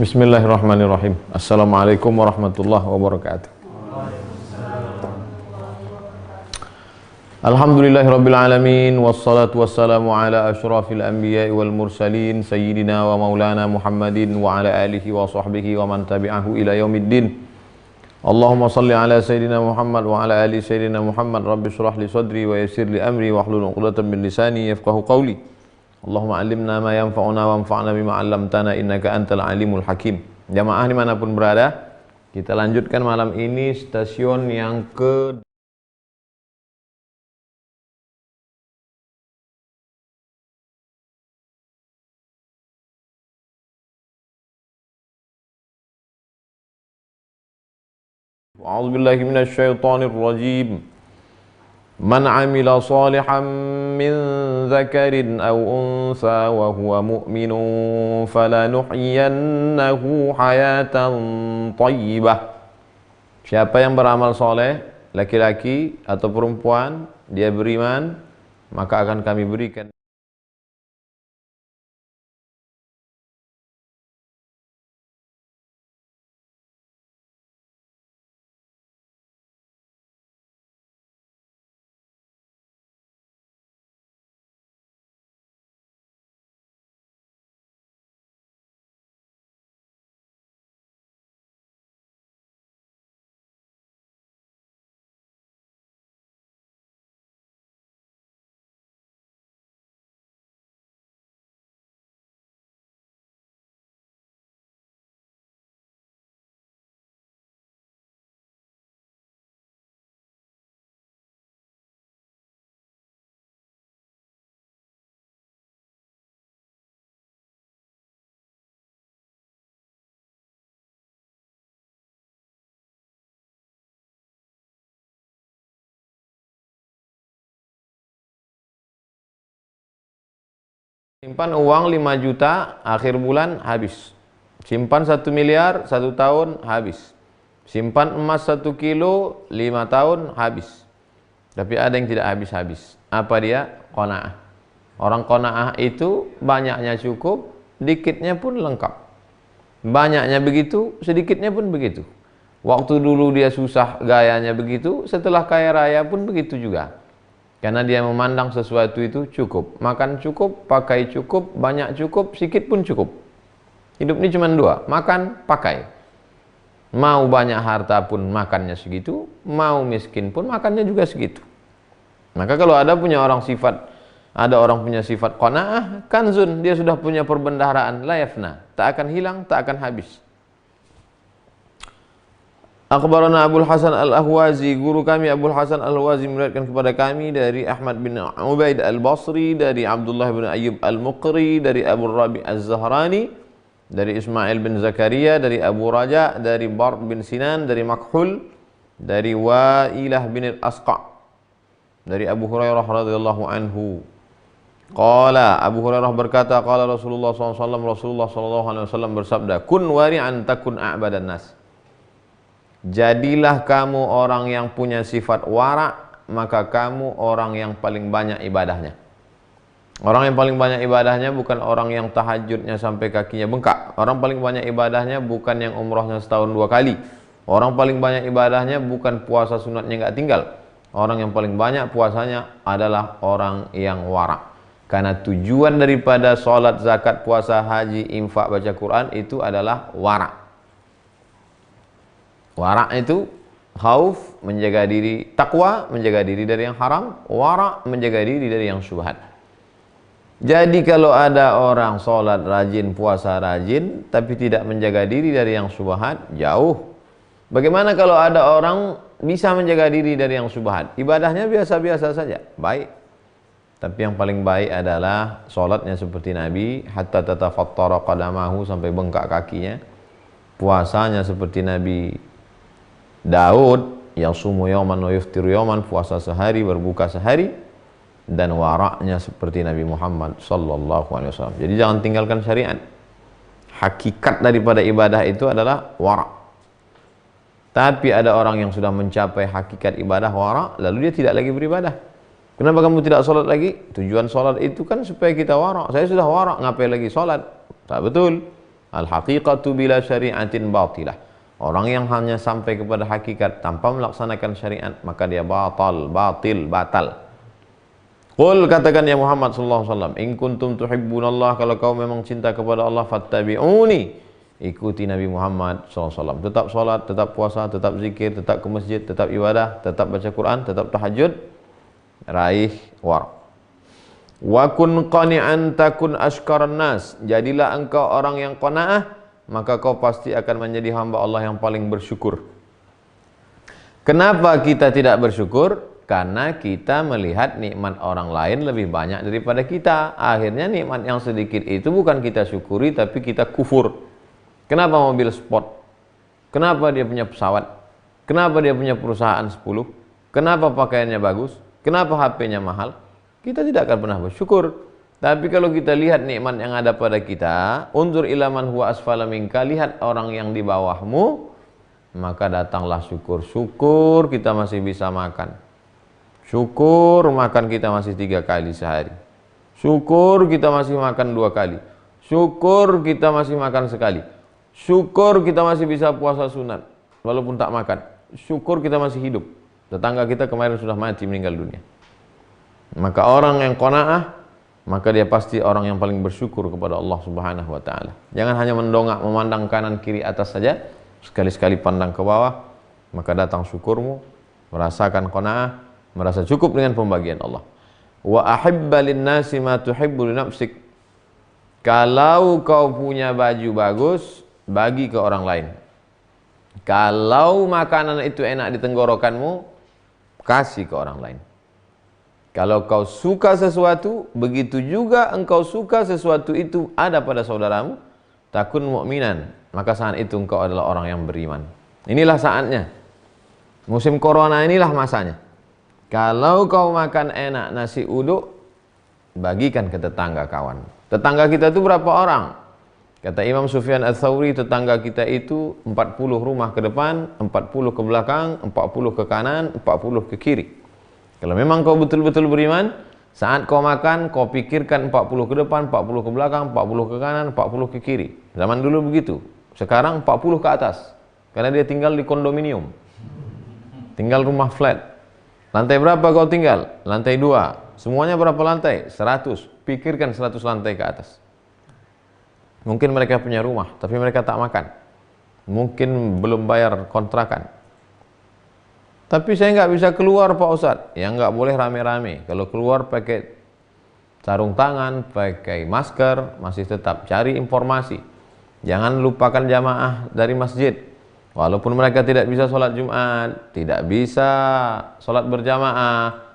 Bismillahirrahmanirrahim. Assalamualaikum warahmatullahi wabarakatuh. Alhamdulillahirabbil alamin wassalatu wassalamu ala asyrafil anbiya'i wal mursalin sayyidina wa maulana Muhammadin wa ala alihi wa sahbihi wa man tabi'ahu ila yaumiddin. Allahumma salli ala sayyidina Muhammad wa ala ali sayyidina Muhammad. Rabbi shrah li sadri wa yassir li amri wa hlul 'uqdatam min lisani yafqahu qawli. Allahumma alimna ma yanfa'una wa anfa'na bima 'allamtana innaka antal alimul hakim. Jamaah dimanapun berada, kita lanjutkan malam ini stasiun yang ke A'udzubillahi minasyaitonir rajim. Man 'amila shalihan min dzakarin aw untha wa huwa mu'minun falanuhyiyannahu hayatan thayyibah. Siapa yang beramal soleh, laki-laki atau perempuan, dia beriman, maka akan kami berikan simpan uang 5 juta, akhir bulan habis. Simpan 1 miliar, 1 tahun habis. Simpan emas 1 kilo, 5 tahun habis. Tapi ada yang tidak habis-habis. Apa dia? Qanaah. Orang qanaah itu banyaknya cukup, dikitnya pun lengkap. Banyaknya begitu, sedikitnya pun begitu. Waktu dulu dia susah, gayanya begitu, setelah kaya raya pun begitu juga. Karena dia memandang sesuatu itu cukup. Makan cukup, pakai cukup, banyak cukup, sedikit pun cukup. Hidup ini cuma 2, makan, pakai. Mau banyak harta pun makannya segitu, mau miskin pun makannya juga segitu. Maka kalau ada orang punya sifat qanaah, kanzun, dia sudah punya perbendaharaan, la yafna, tak akan hilang, tak akan habis. Akhbarana Abul Hasan Al-Ahwazi, guru kami Abul Hasan Al-Ahwazi meriwayatkan kepada kami dari Ahmad bin Ubaid Al-Basri, dari Abdullah bin Ayyub Al-Muqri, dari Abu Rabi Az-Zahrani, dari Ismail bin Zakaria, dari Abu Raja, dari Bard bin Sinan, dari Makhul, dari Wa'ilah bin Al-Asqa', dari Abu Hurairah radhiyallahu anhu. Qala, Abu Hurairah berkata, qala Rasulullah SAW, Rasulullah SAW bersabda, kun wari'an takun a'badan nas. Jadilah kamu orang yang punya sifat wara', maka kamu orang yang paling banyak ibadahnya. Orang yang paling banyak ibadahnya bukan orang yang tahajudnya sampai kakinya bengkak. Orang paling banyak ibadahnya bukan yang umrohnya setahun 2 kali. Orang paling banyak ibadahnya bukan puasa sunatnya nggak tinggal. Orang yang paling banyak puasanya adalah orang yang wara'. Karena tujuan daripada sholat, zakat, puasa, haji, infak, baca Quran itu adalah wara'. Wara' itu khauf, menjaga diri, takwa, menjaga diri dari yang haram, wara' menjaga diri dari yang syubhat. Jadi kalau ada orang sholat rajin, puasa rajin, tapi tidak menjaga diri dari yang syubhat, jauh. Bagaimana kalau ada orang bisa menjaga diri dari yang syubhat? Ibadahnya biasa-biasa saja, baik. Tapi yang paling baik adalah sholatnya seperti Nabi, hatta tatafattara qadamahu, sampai bengkak kakinya. Puasanya seperti Nabi Daud, yang sumu yawman wa yuftiru yawman, puasa sehari, berbuka sehari. Dan waraknya seperti Nabi Muhammad sallallahu alaihi wasallam. Jadi jangan tinggalkan syariat. Hakikat daripada ibadah itu adalah warak. Tapi ada orang yang sudah mencapai hakikat ibadah warak, lalu dia tidak lagi beribadah. Kenapa kamu tidak sholat lagi? Tujuan sholat itu kan supaya kita warak. Saya sudah warak, ngapain lagi sholat? Tak betul. Al-haqiqatu bila syari'atin batilah. Orang yang hanya sampai kepada hakikat tanpa melaksanakan syariat, maka dia batal. Qul, katakan ya Muhammad sallallahu alaihi wasallam, in kuntum tuhibbunallah, kalau kau memang cinta kepada Allah, fattabi'uni, ikuti Nabi Muhammad SAW. Tetap sholat, tetap puasa, tetap zikir, tetap ke masjid, tetap ibadah, tetap baca Quran, tetap tahajud, raih war. Wa kun qani'an takun ashkaran nas. Jadilah engkau orang yang qanaah, maka kau pasti akan menjadi hamba Allah yang paling bersyukur. Kenapa kita tidak bersyukur? Karena kita melihat nikmat orang lain lebih banyak daripada kita. Akhirnya nikmat yang sedikit itu bukan kita syukuri, tapi kita kufur. Kenapa mobil sport? Kenapa dia punya pesawat? Kenapa dia punya perusahaan 10? Kenapa pakaiannya bagus? Kenapa HP-nya mahal? Kita tidak akan pernah bersyukur. Tapi kalau kita lihat nikmat yang ada pada kita, unzur ila man huwa asfala minka, lihat orang yang di bawahmu, maka datanglah syukur. Syukur kita masih bisa makan. Syukur makan kita masih 3 kali sehari. Syukur kita masih makan 2 kali. Syukur kita masih makan sekali. Syukur kita masih bisa puasa sunat walaupun tak makan. Syukur kita masih hidup. Tetangga kita kemarin sudah mati, meninggal dunia. Maka orang yang qanaah, maka dia pasti orang yang paling bersyukur kepada Allah Subhanahu wa taala. Jangan hanya mendongak memandang kanan kiri atas saja, sekali-sekali pandang ke bawah, maka datang syukurmu, merasakan qanaah, merasa cukup dengan pembagian Allah. Wa ahibba lin-nasi ma tuhibbu li nafsik. Kalau kau punya baju bagus, bagi ke orang lain. Kalau makanan itu enak di tenggorokanmu, kasih ke orang lain. Kalau kau suka sesuatu, begitu juga engkau suka sesuatu itu ada pada saudaramu, takun mu'minan, maka saat itu engkau adalah orang yang beriman. Inilah saatnya. Musim corona inilah masanya. Kalau kau makan enak nasi uduk, bagikan ke tetangga kawan. Tetangga kita itu berapa orang? Kata Imam Sufyan Ats-Tsauri, tetangga kita itu 40 rumah ke depan, 40 ke belakang, 40 ke kanan, 40 ke kiri. Kalau memang kau betul-betul beriman, saat kau makan, kau pikirkan 40 ke depan, 40 ke belakang, 40 ke kanan, 40 ke kiri. Zaman dulu begitu. Sekarang 40 ke atas. Karena dia tinggal di kondominium. Tinggal rumah flat. Lantai berapa kau tinggal? Lantai 2. Semuanya berapa lantai? 100. Pikirkan 100 lantai ke atas. Mungkin mereka punya rumah, tapi mereka tak makan. Mungkin belum bayar kontrakan. Tapi saya nggak bisa keluar Pak Ustadz. Ya nggak boleh rame-rame. Kalau keluar pakai sarung tangan, pakai masker, masih tetap cari informasi. Jangan lupakan jamaah dari masjid. Walaupun mereka tidak bisa sholat Jumat, tidak bisa sholat berjamaah,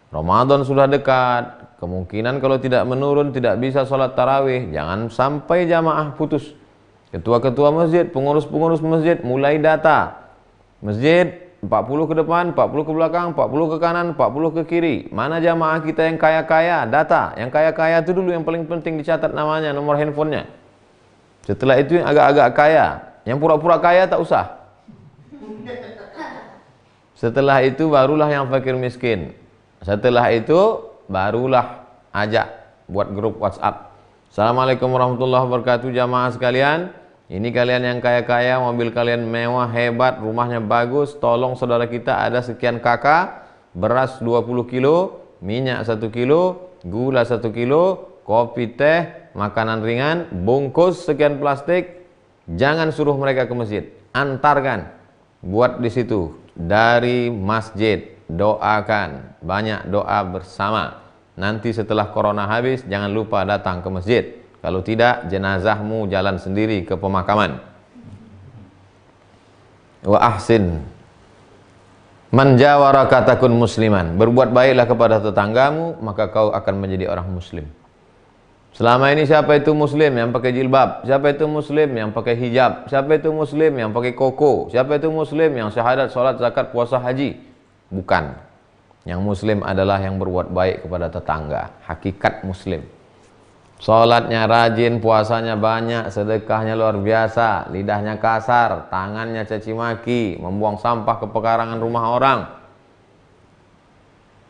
Ramadan sudah dekat, kemungkinan kalau tidak menurun tidak bisa sholat tarawih. Jangan sampai jamaah putus. Ketua-ketua masjid, pengurus-pengurus masjid mulai data. Masjid 40 ke depan, 40 ke belakang, 40 ke kanan, 40 ke kiri. Mana jamaah kita yang kaya-kaya? Data. Yang kaya-kaya itu dulu yang paling penting dicatat namanya, nomor handphonenya. Setelah itu yang agak-agak kaya. Yang pura-pura kaya tak usah. Setelah itu barulah yang fakir miskin. Setelah itu barulah ajak buat grup WhatsApp. Assalamualaikum warahmatullahi wabarakatuh jamaah sekalian. Ini kalian yang kaya-kaya, mobil kalian mewah, hebat, rumahnya bagus. Tolong saudara kita ada sekian kakak, beras 20 kilo, minyak 1 kilo, gula 1 kilo, kopi, teh, makanan ringan, bungkus sekian plastik. Jangan suruh mereka ke masjid, antarkan. Buat di situ dari masjid, doakan, banyak doa bersama. Nanti setelah corona habis, jangan lupa datang ke masjid. Kalau tidak, jenazahmu jalan sendiri ke pemakaman. Wa ahsin man jawaraka takun musliman. Berbuat baiklah kepada tetanggamu, maka kau akan menjadi orang muslim. Selama ini siapa itu muslim yang pakai jilbab? Siapa itu muslim yang pakai hijab? Siapa itu muslim yang pakai koko? Siapa itu muslim yang syahadat, salat, zakat, puasa, haji? Bukan. Yang muslim adalah yang berbuat baik kepada tetangga. Hakikat muslim. Salatnya rajin, puasanya banyak, sedekahnya luar biasa, lidahnya kasar, tangannya caci maki, membuang sampah ke pekarangan rumah orang.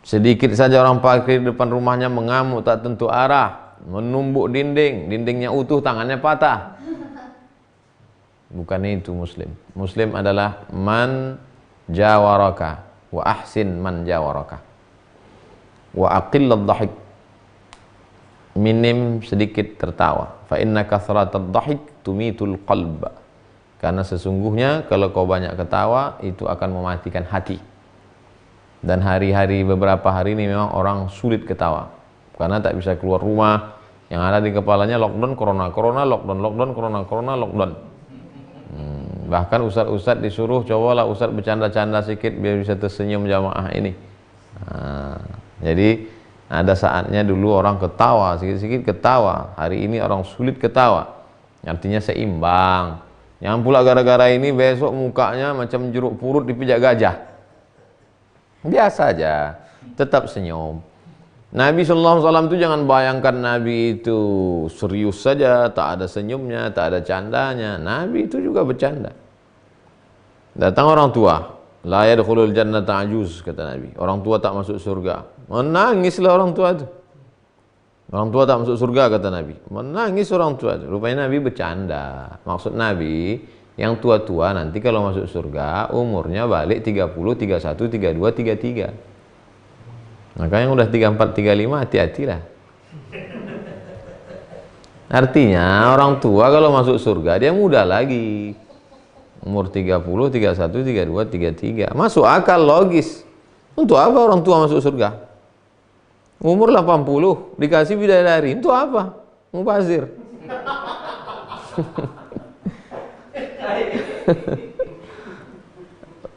Sedikit saja orang parkir di depan rumahnya mengamuk tak tentu arah, menumbuk dinding, dindingnya utuh, tangannya patah. Bukan itu Muslim. Muslim adalah man jawaraka wa ahsin man jawaraka. Wa aqillad dhahik. Minim sedikit tertawa. Fa inna kathratad dhahik tumitul qalb. Karena sesungguhnya kalau kau banyak ketawa itu akan mematikan hati. Dan hari-hari beberapa hari ini memang orang sulit ketawa karena tak bisa keluar rumah. Yang ada di kepalanya lockdown, corona, lockdown, corona, lockdown. Bahkan ustadz disuruh cobalah ustadz bercanda-canda sedikit biar bisa tersenyum jamaah ini. Jadi ada saatnya dulu orang ketawa, sedikit-sedikit ketawa. Hari ini orang sulit ketawa. Artinya seimbang. Yang pula gara-gara ini besok mukanya macam jeruk purut dipijak gajah. Biasa aja, tetap senyum. Nabi SAW itu jangan bayangkan Nabi itu serius saja, tak ada senyumnya, tak ada candanya. Nabi itu juga bercanda. Datang orang tua, la yadkhulul jannata ajuz, kata Nabi. Orang tua tak masuk surga. Menangislah orang tua itu. Orang tua tak masuk surga, kata Nabi. Menangis orang tua itu. Rupanya Nabi bercanda. Maksud Nabi, yang tua-tua nanti kalau masuk surga umurnya balik 30, 31, 32, 33. Maka yang udah 34, 35 hati-hatilah. Artinya orang tua kalau masuk surga dia muda lagi. Umur 30, 31, 32, 33. Masuk akal, logis. Untuk apa orang tua masuk surga? Umur 80 dikasih bidadari. Untuk apa? Mubazir.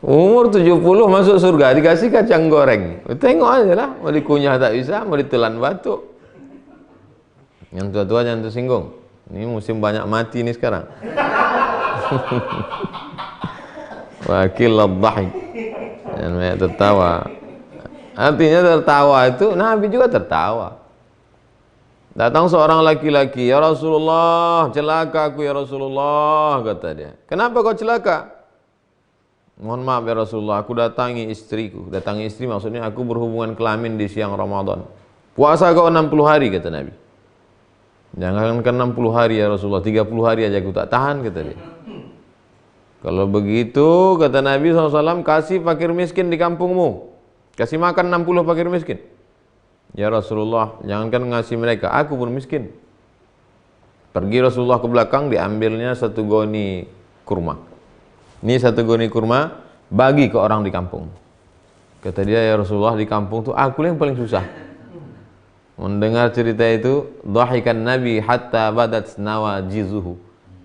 Umur 70 masuk surga dikasih kacang goreng. Tengok aja lah, mau dikunyah tak bisa, mau ditelan batuk. Yang tua-tua jangan tersinggung. Ini musim banyak mati nih sekarang. Wakil dhahik. Dan banyak tertawa. Artinya tertawa itu Nabi juga tertawa. Datang seorang laki-laki, ya Rasulullah, celaka aku ya Rasulullah, kata dia. Kenapa kau celaka? Mohon maaf ya Rasulullah, aku datangi istriku. Datangi istri maksudnya aku berhubungan kelamin di siang Ramadan. Puasa kau 60 hari, kata Nabi. Jangankan 60 hari ya Rasulullah, 30 hari aja aku tak tahan, kata dia. Kalau begitu, kata Nabi SAW, kasih fakir miskin di kampungmu. Kasih makan 60 fakir miskin. Ya Rasulullah, jangankan ngasih mereka, aku pun miskin. Pergi Rasulullah ke belakang, diambilnya satu goni kurma. Ini satu goni kurma, bagi ke orang di kampung. Kata dia, ya Rasulullah, di kampung tuh aku yang paling susah. Mendengar cerita itu, dhahikan Nabi hatta badat nawajizuhu.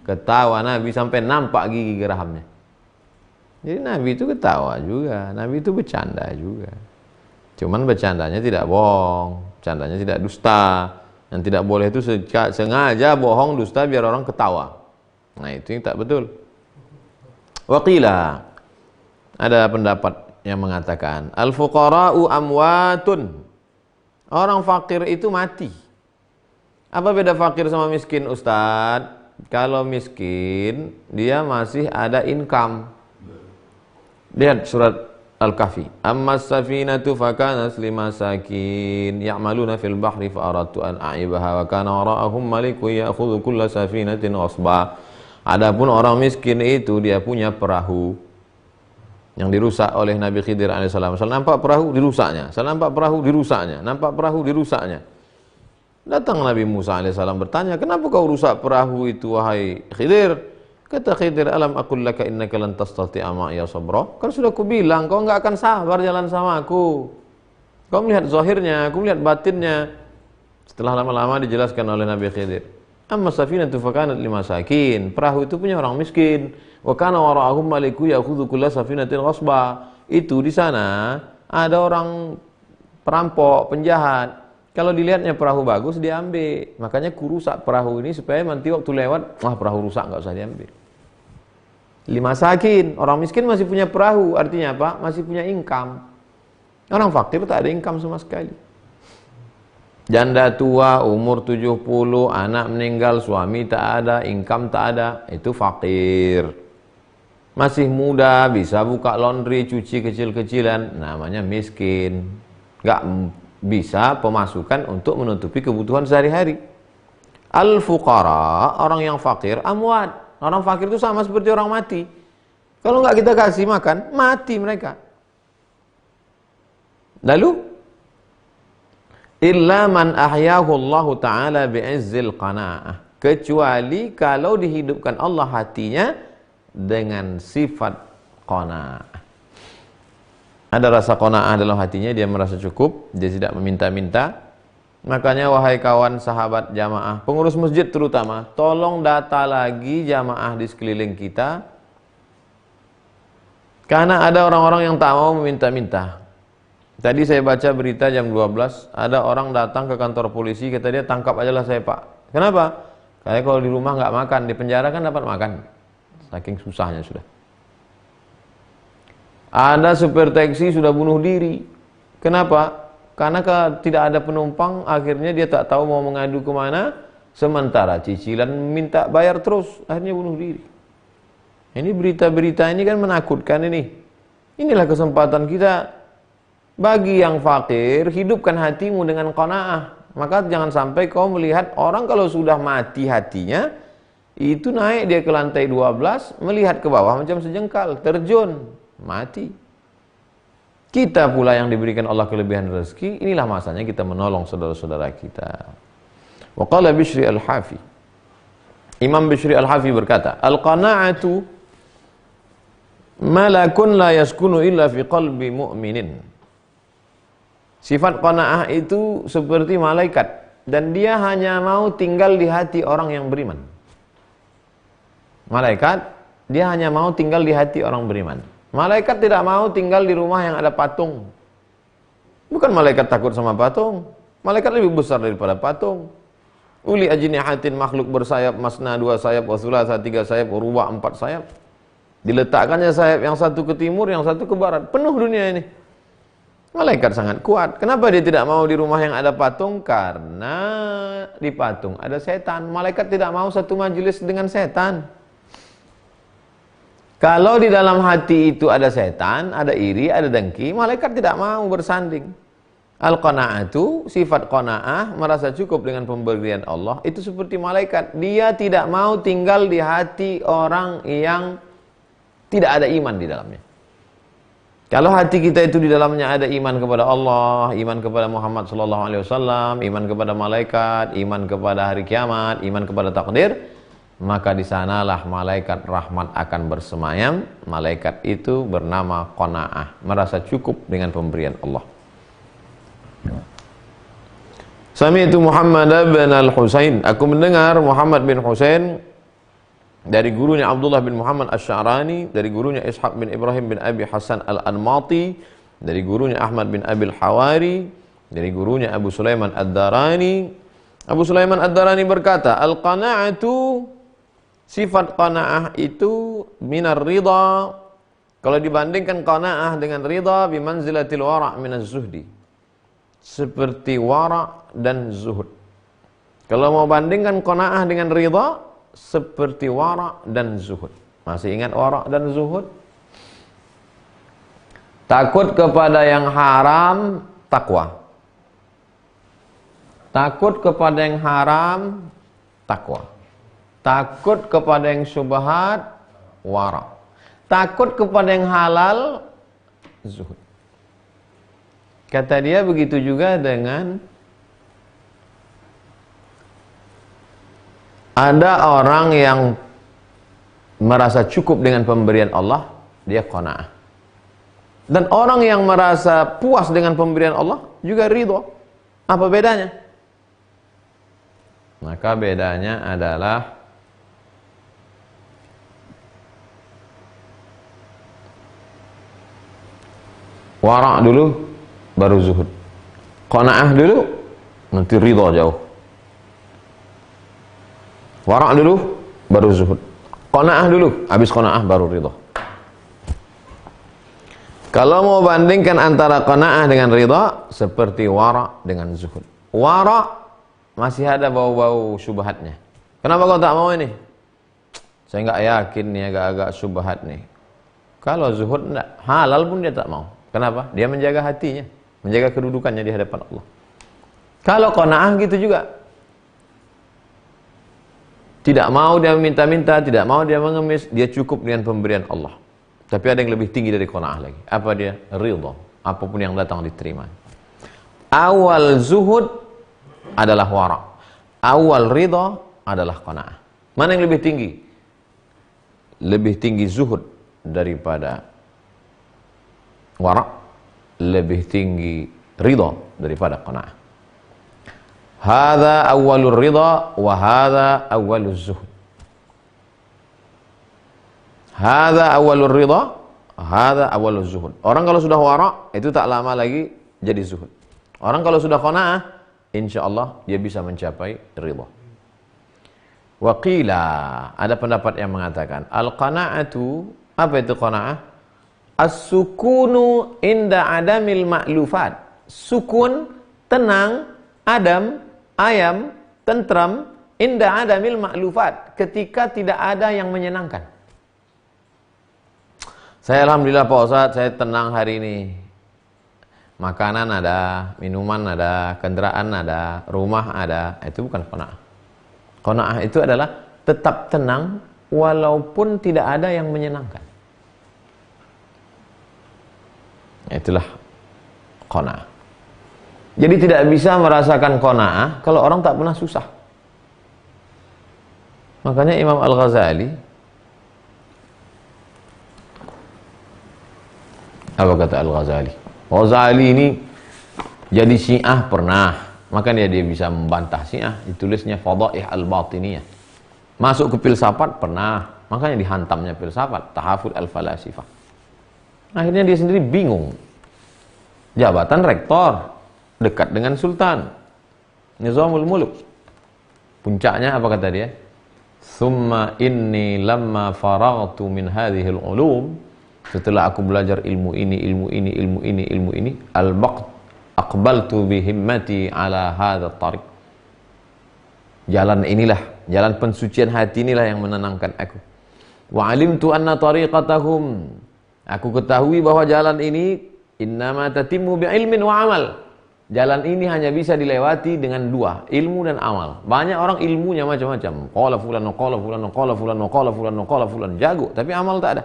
Ketawa Nabi sampai nampak gigi gerahamnya. Jadi Nabi itu ketawa juga, Nabi itu bercanda juga. Cuman bercandanya tidak bohong, bercandanya tidak dusta. Yang tidak boleh itu sengaja bohong, dusta biar orang ketawa. Nah itu yang tak betul. Waqila, ada pendapat yang mengatakan al-fuqara'u amwatun. Orang fakir itu mati. Apa beda fakir sama miskin, Ustadz? Kalau miskin dia masih ada income. Lihat surat Al-Kahfi. Amma as-safinatu fakanat limasakin ya'maluna fil bahri fa aradtu an a'ibaha wa kana wara'ahum malikun ya'khudhu kulla safinatin ghasba. Adapun orang miskin itu dia punya perahu yang dirusak oleh Nabi Khidir alaihissalam. Asal nampak perahu dirusaknya, asal nampak perahu dirusaknya, nampak perahu dirusaknya. Datang Nabi Musa alaihissalam bertanya, kenapa kau rusak perahu itu wahai Khidir? Kata Khidir, alam aqul laka innaka lan tastati'a ma'iya sabra. Kan sudah aku bilang kau enggak akan sabar jalan sama aku. Kau melihat zahirnya, aku melihat batinnya. Setelah lama-lama dijelaskan oleh Nabi Khidir. Amma safinatu fakanat limasakin. Perahu itu punya orang miskin. Wa kana wara'ahum maliku ya'khudhu kulla safinatin ghasba. Itu di sana ada orang perampok, penjahat. Kalau dilihatnya perahu bagus diambil. Makanya kurusak perahu ini supaya nanti waktu lewat, wah perahu rusak enggak usah diambil. Limasakin, orang miskin masih punya perahu, artinya apa? Masih punya income. Orang fakir tak ada income sama sekali. Janda tua umur 70, anak meninggal, suami tak ada, income tak ada, itu fakir. Masih muda, bisa buka laundry, cuci kecil-kecilan, namanya miskin. Enggak bisa pemasukan untuk menutupi kebutuhan sehari-hari. Al-fuqara, orang yang fakir, amwat. Orang fakir itu sama seperti orang mati. Kalau nggak kita kasih makan, mati mereka. Lalu, illa man ahyahu Allah Ta'ala bi'izzil qana'ah. Kecuali kalau dihidupkan Allah hatinya dengan sifat qana'ah. Ada rasa qana'ah dalam hatinya, dia merasa cukup, dia tidak meminta-minta. Makanya wahai kawan, sahabat, jamaah, pengurus masjid terutama, tolong data lagi jamaah di sekeliling kita. Karena ada orang-orang yang tak mau meminta-minta. Tadi saya baca berita jam 12, ada orang datang ke kantor polisi, kata dia, tangkap aja lah saya pak. Kenapa? Karena kalau di rumah nggak makan, di penjara kan dapat makan. Saking susahnya sudah. Ada supir taksi sudah bunuh diri. Kenapa? Karena tidak ada penumpang, akhirnya dia tak tahu mau mengadu kemana, sementara cicilan minta bayar terus, akhirnya bunuh diri. Ini berita-berita ini kan menakutkan ini. Inilah kesempatan kita. Bagi yang fakir, hidupkan hatimu dengan qanaah. Maka jangan sampai kau melihat orang kalau sudah mati hatinya, itu naik dia ke lantai 12, melihat ke bawah macam sejengkal, terjun, mati. Kita pula yang diberikan Allah kelebihan rezeki, inilah masanya kita menolong saudara-saudara kita. Wa qala Bishri Al-Hafi, Imam Bishri Al-Hafi berkata, al-qana'atu malakun la yaskunu illa fi qalbi mu'minin. Sifat qana'ah itu seperti malaikat, dan dia hanya mau tinggal di hati orang yang beriman. Malaikat, dia hanya mau tinggal di hati orang beriman. Malaikat tidak mau tinggal di rumah yang ada patung. Bukan malaikat takut sama patung. Malaikat lebih besar daripada patung. Uli ajnihatin, makhluk bersayap, masna 2 sayap, wa thulatha 3 sayap, wa ruba' 4 sayap. Diletakkannya sayap yang satu ke timur, yang satu ke barat. Penuh dunia ini. Malaikat sangat kuat. Kenapa dia tidak mau di rumah yang ada patung? Karena di patung ada setan. Malaikat tidak mau satu majelis dengan setan. Kalau di dalam hati itu ada setan, ada iri, ada dengki, malaikat tidak mau bersanding. Al-qana'atu, sifat qana'ah, merasa cukup dengan pemberian Allah, itu seperti malaikat. Dia tidak mau tinggal di hati orang yang tidak ada iman di dalamnya. Kalau hati kita itu di dalamnya ada iman kepada Allah, iman kepada Muhammad SAW, iman kepada malaikat, iman kepada hari kiamat, iman kepada takdir, maka di sanalah malaikat rahmat akan bersemayam. Malaikat itu bernama qanaah, merasa cukup dengan pemberian Allah. Sami'tu Muhammad bin Al-Husain, aku mendengar Muhammad bin Husain dari gurunya Abdullah bin Muhammad Asy-Sya'rani, dari gurunya Ishaq bin Ibrahim bin Abi Hasan Al-Anmati, dari gurunya Ahmad bin Abil Hawari, dari gurunya Abu Sulaiman Ad-Darani. Abu Sulaiman Ad-Darani berkata, al-qana'atu, sifat qanaah itu minar ridha. Kalau dibandingkan qanaah dengan ridha, bimanzilatil wara' minaz zuhdi, seperti wara' dan zuhud. Kalau mau bandingkan qanaah dengan ridha, seperti wara' dan zuhud. Masih ingat wara' dan zuhud? Takut kepada yang haram, takwa. Takut kepada yang haram, takwa. Takut kepada yang syubhat, wara'. Takut kepada yang halal, zuhud. Kata dia begitu juga dengan ada orang yang merasa cukup dengan pemberian Allah, dia qanaah. Dan orang yang merasa puas dengan pemberian Allah juga ridho. Apa bedanya? Maka bedanya adalah wara' dulu, baru zuhud. Qanaah dulu, nanti ridho jauh. Wara' dulu, baru zuhud. Qanaah dulu, habis qanaah baru ridho. Kalau mau bandingkan antara qanaah dengan ridha, seperti wara' dengan zuhud. Wara' masih ada bau-bau syubhatnya. Kenapa kau tak mau ini? Saya nggak yakin nih, agak-agak syubhat nih. Kalau zuhud enggak, halal pun dia tak mau. Kenapa? Dia menjaga hatinya, menjaga kedudukannya di hadapan Allah. Kalau qanaah gitu juga. Tidak mau dia minta-minta, tidak mau dia mengemis, dia cukup dengan pemberian Allah. Tapi ada yang lebih tinggi dari qanaah lagi. Apa dia? Ridha. Apapun yang datang diterima. Awal zuhud adalah wara. Awal ridha adalah qanaah. Mana yang lebih tinggi? Lebih tinggi zuhud daripada wara, lebih tinggi ridha daripada qanaah. Hadza awwalur ridha wa hadza awwaluz zuhud. Hadza awwalur ridha, hadza awwaluz zuhud. Orang kalau sudah wara itu tak lama lagi jadi zuhud. Orang kalau sudah qanaah, insyaallah dia bisa mencapai ridha. Wa qila, ada pendapat yang mengatakan al-qanaatu, apa itu qanaah? As-sukunu inda adamil ma'lufat. Sukun, tenang, adam, ayam, tentram, inda adamil ma'lufat, ketika tidak ada yang menyenangkan. Saya alhamdulillah Pak Ustaz, saya tenang hari ini. Makanan ada, minuman ada, kendaraan ada, rumah ada. Itu bukan qanaah. Qanaah itu adalah tetap tenang walaupun tidak ada yang menyenangkan. Itulah qanaah. Jadi tidak bisa merasakan qanaah kalau orang tak pernah susah. Makanya Imam Al-Ghazali, apa kata Al-Ghazali? Ghazali ini jadi Syiah pernah, makanya dia bisa membantah Syiah. Ditulisnya Fadaih Al-Batiniyah. Masuk ke filsafat pernah, makanya dihantamnya filsafat, Tahaful Al-Falasifah. Akhirnya dia sendiri bingung. Jabatan rektor, dekat dengan sultan, Nizamul Muluk. Puncaknya apa kata dia? Summa inni lamma faraghtu min hadhil ulum, setelah aku belajar ilmu ini, aqbaltu bi himmati ala hadha tariq. Jalan inilah, jalan pensucian hati inilah yang menenangkan aku. Wa alimtu anna tariqatahum, aku ketahui bahwa jalan ini innama tatimmu bi ilmin wa amal. Jalan ini hanya bisa dilewati dengan dua, ilmu dan amal. Banyak orang ilmunya macam-macam. Qala fulan, qala fulan, qala fulan, qala fulan, qala fulan, jago, tapi amal tak ada.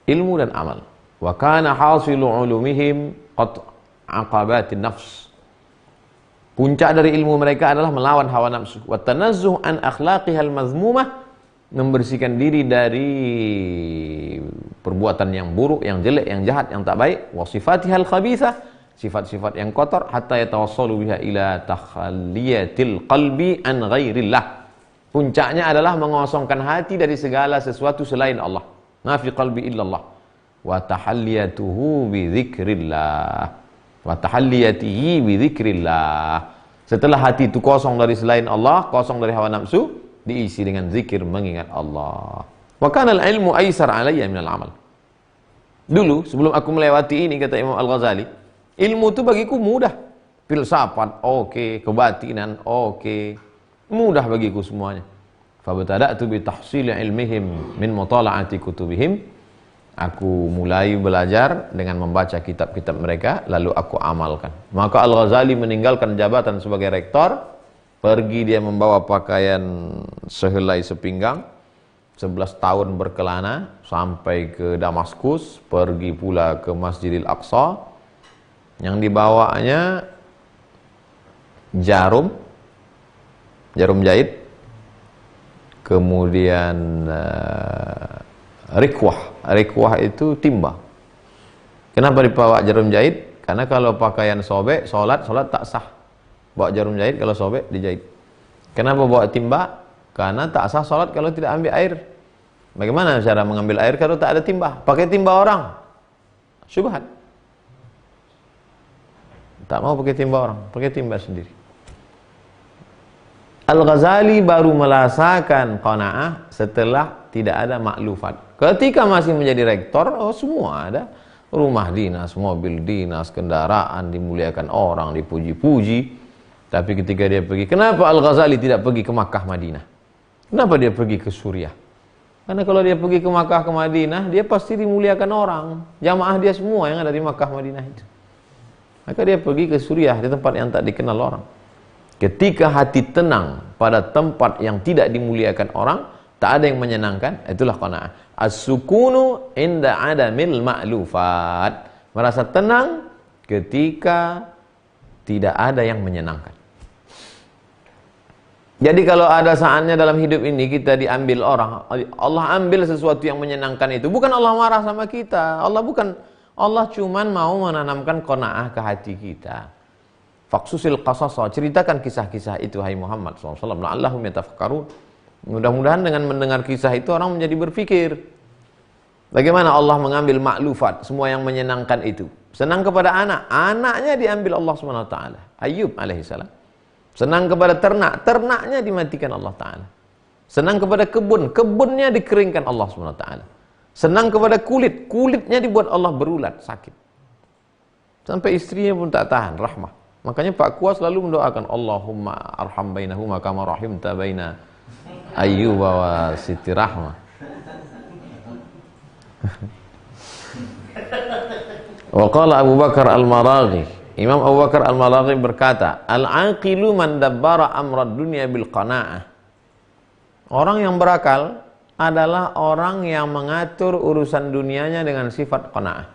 Ilmu dan amal. Wa kana hasilu ulumihim qat aqabatin nafs. Puncak dari ilmu mereka adalah melawan hawa nafsu. Wa tanazzuh an akhlaqihal mazmumah, membersihkan diri dari perbuatan yang buruk, yang jelek, yang jahat, yang tak baik. Wa sifatihal khabithah, sifat-sifat yang kotor, hatta yatawassalu biha ila takhalliyatil qalbi an ghairillah. Puncaknya adalah mengosongkan hati dari segala sesuatu selain Allah. Ma fi qalbi illallah. Wa tahalliyatuhu bi dzikrillah. Wa tahalliyatihi bi dzikrillah. Setelah hati itu kosong dari selain Allah, kosong dari hawa nafsu, diisi dengan zikir, mengingat Allah. Wa kana al-ilmu aisar alayya min al-amal. Dulu sebelum aku melewati ini, kata Imam Al-Ghazali, ilmu itu bagiku mudah. Filsafat oke, kebatinan oke, mudah bagiku semuanya. Fabtada'tu bi tahsil ilmihim min mutala'ati kutubihim. Aku mulai belajar dengan membaca kitab-kitab mereka, lalu aku amalkan. Maka Al-Ghazali meninggalkan jabatan sebagai rektor, pergi dia membawa pakaian sehelai sepinggang, 11 tahun berkelana sampai ke Damaskus, pergi pula ke Masjidil Aqsa. Yang dibawanya jarum jahit, kemudian rikwah itu timba. Kenapa dibawa jarum jahit? Karena kalau pakaian sobek, sholat tak sah. Bawa jarum jahit kalau sobek dijahit. Kenapa bawa timba? Karena tak sah sholat kalau tidak ambil air. Bagaimana cara mengambil air kalau tak ada timba? Pakai timba orang, syubhat. Tak mau pakai timba orang, pakai timba sendiri. Al-Ghazali baru merasakan qanaah setelah tidak ada maklufat. Ketika masih menjadi rektor, semua ada. Rumah dinas, mobil dinas, kendaraan, dimuliakan orang, dipuji-puji. Tapi ketika dia pergi, kenapa Al-Ghazali tidak pergi ke Makkah, Madinah? Kenapa dia pergi ke Suriah? Karena kalau dia pergi ke Makkah, ke Madinah, dia pasti dimuliakan orang. Jamaah dia semua yang ada di Makkah, Madinah itu. Maka dia pergi ke Suriah, di tempat yang tak dikenal orang. Ketika hati tenang pada tempat yang tidak dimuliakan orang, tak ada yang menyenangkan, itulah qanaah. As-sukunu inda adamil ma'lufat. Merasa tenang ketika tidak ada yang menyenangkan. Jadi kalau ada saatnya dalam hidup ini kita diambil orang, Allah ambil sesuatu yang menyenangkan itu, bukan Allah marah sama kita. Allah cuman mau menanamkan qanaah ke hati kita. Faqsusil qasasa, ceritakan kisah-kisah itu hai Muhammad SAW, la'allahum yatafakkarun. Mudah-mudahan dengan mendengar kisah itu orang menjadi berpikir. Bagaimana Allah mengambil maklufat, semua yang menyenangkan itu. Senang kepada anak, anaknya diambil Allah SWT. Ayub alaihissalam. Senang kepada ternak, ternaknya dimatikan Allah Ta'ala. Senang kepada kebun, kebunnya dikeringkan Allah SWT. Senang kepada kulit, kulitnya dibuat Allah berulat, sakit. Sampai istrinya pun tak tahan, rahmah. Makanya Pak Kuas selalu mendoakan, Allahumma arham bainahuma kama rahimta baina Ayyub wa Siti Rahmah. Wa qala Abu Bakar Al-Maraghi, Imam Abu Bakar Al-Maraghi berkata, al-aqilu man dabbara amrad dunya bil qanaah. Orang yang berakal adalah orang yang mengatur urusan dunianya dengan sifat qanaah.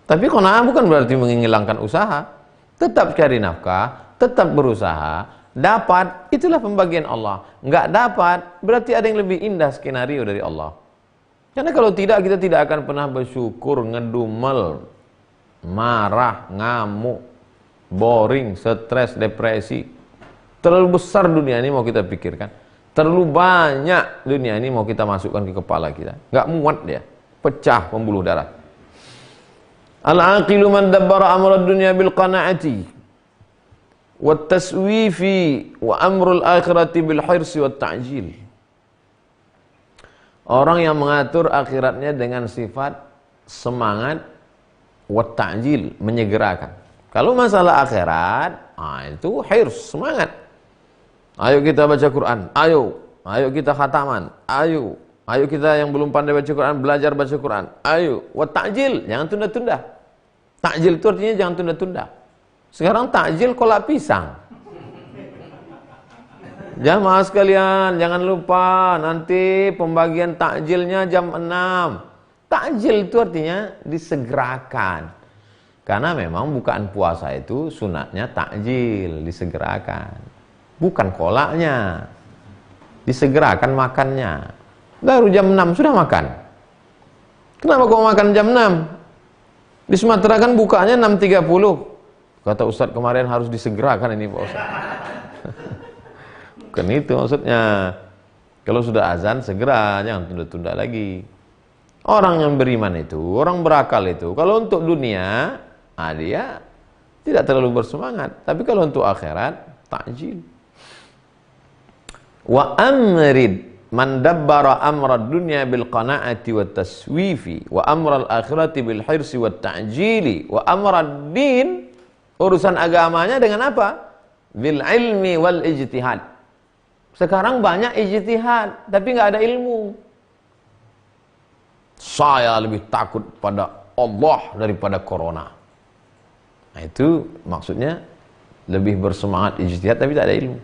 Tapi qanaah bukan berarti menghilangkan usaha. Tetap cari nafkah, tetap berusaha, dapat, itulah pembagian Allah. Enggak dapat, berarti ada yang lebih indah skenario dari Allah. Karena kalau tidak, kita tidak akan pernah bersyukur, ngedumel, marah, ngamuk, boring, stres, depresi. Terlalu besar dunia ini mau kita pikirkan. Terlalu banyak dunia ini mau kita masukkan ke kepala kita. Enggak muat dia, pecah pembuluh darah. Al-aqilu man dabbara amra dunya bil qanaati wat taswifi wa amrul akhirati bil hirsi wat ta'jil. Orang yang mengatur akhiratnya dengan sifat semangat wat ta'jil, menyegerakan. Kalau masalah akhirat, itu hirs, semangat. Ayo kita baca Quran, ayo kita khataman, ayo kita yang belum pandai baca Quran, belajar baca Quran. Ayo, wat ta'jil, jangan tunda-tunda. Ta'jil itu artinya jangan tunda-tunda. Sekarang ta'jil kolak pisang. Jamaah sekalian, jangan lupa nanti pembagian takjilnya jam 6. Takjil itu artinya disegerakan. Karena memang bukaan puasa itu sunatnya takjil, disegerakan. Bukan kolaknya. Disegerakan makannya. Baru jam 6 sudah makan. Kenapa kau makan jam 6? Di Sumatera kan bukanya 6.30. Kata Ustadz kemarin harus disegerakan ini Pak Ustadz. Bukan itu maksudnya. Kalau sudah azan segera, jangan tunda-tunda lagi. Orang yang beriman itu, orang berakal itu, kalau untuk dunia, dia tidak terlalu bersemangat. Tapi kalau untuk akhirat, takjil. Wa amrid man dabbara amra dunya bil qanaati wat taswifi wa amra al akhirati bil hirsi wat ta'jili wa amra din, urusan agamanya dengan apa? Bil ilmi wal ijtihad. Sekarang banyak ijtihad tapi nggak ada ilmu. Saya lebih takut pada Allah daripada corona. Nah, itu maksudnya lebih bersemangat ijtihad tapi tak ada ilmu.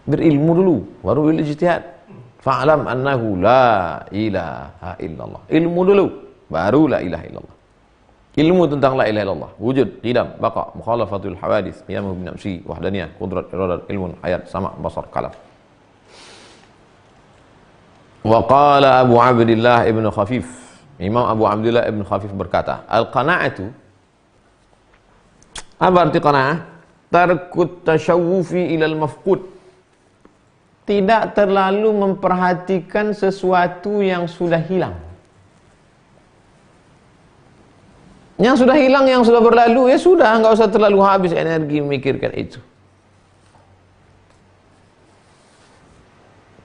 Berilmu dulu baru bil ijtihad. Fa'lam annahu la ilaha illallah. Ilmu dulu, baru la ilaha illallah. Ilmu tentang la ilaha illallah. Wujud, qidam, baqa, mukhalafatul hawadits, qiyamu bin nafsi, wahdaniyah, qudrat, iradat, ilmun, hayat, sama, basar, kalam. Wa qala Abu Abdillah ibn Khafif, Imam Abu Abdillah ibn Khafif berkata, al-qana'atu, apa arti qana'ah? Tarkut tashawufi ilal mafqud. Tidak terlalu memperhatikan sesuatu yang sudah hilang. Yang sudah hilang, yang sudah berlalu, ya sudah, nggak usah terlalu habis energi memikirkan itu.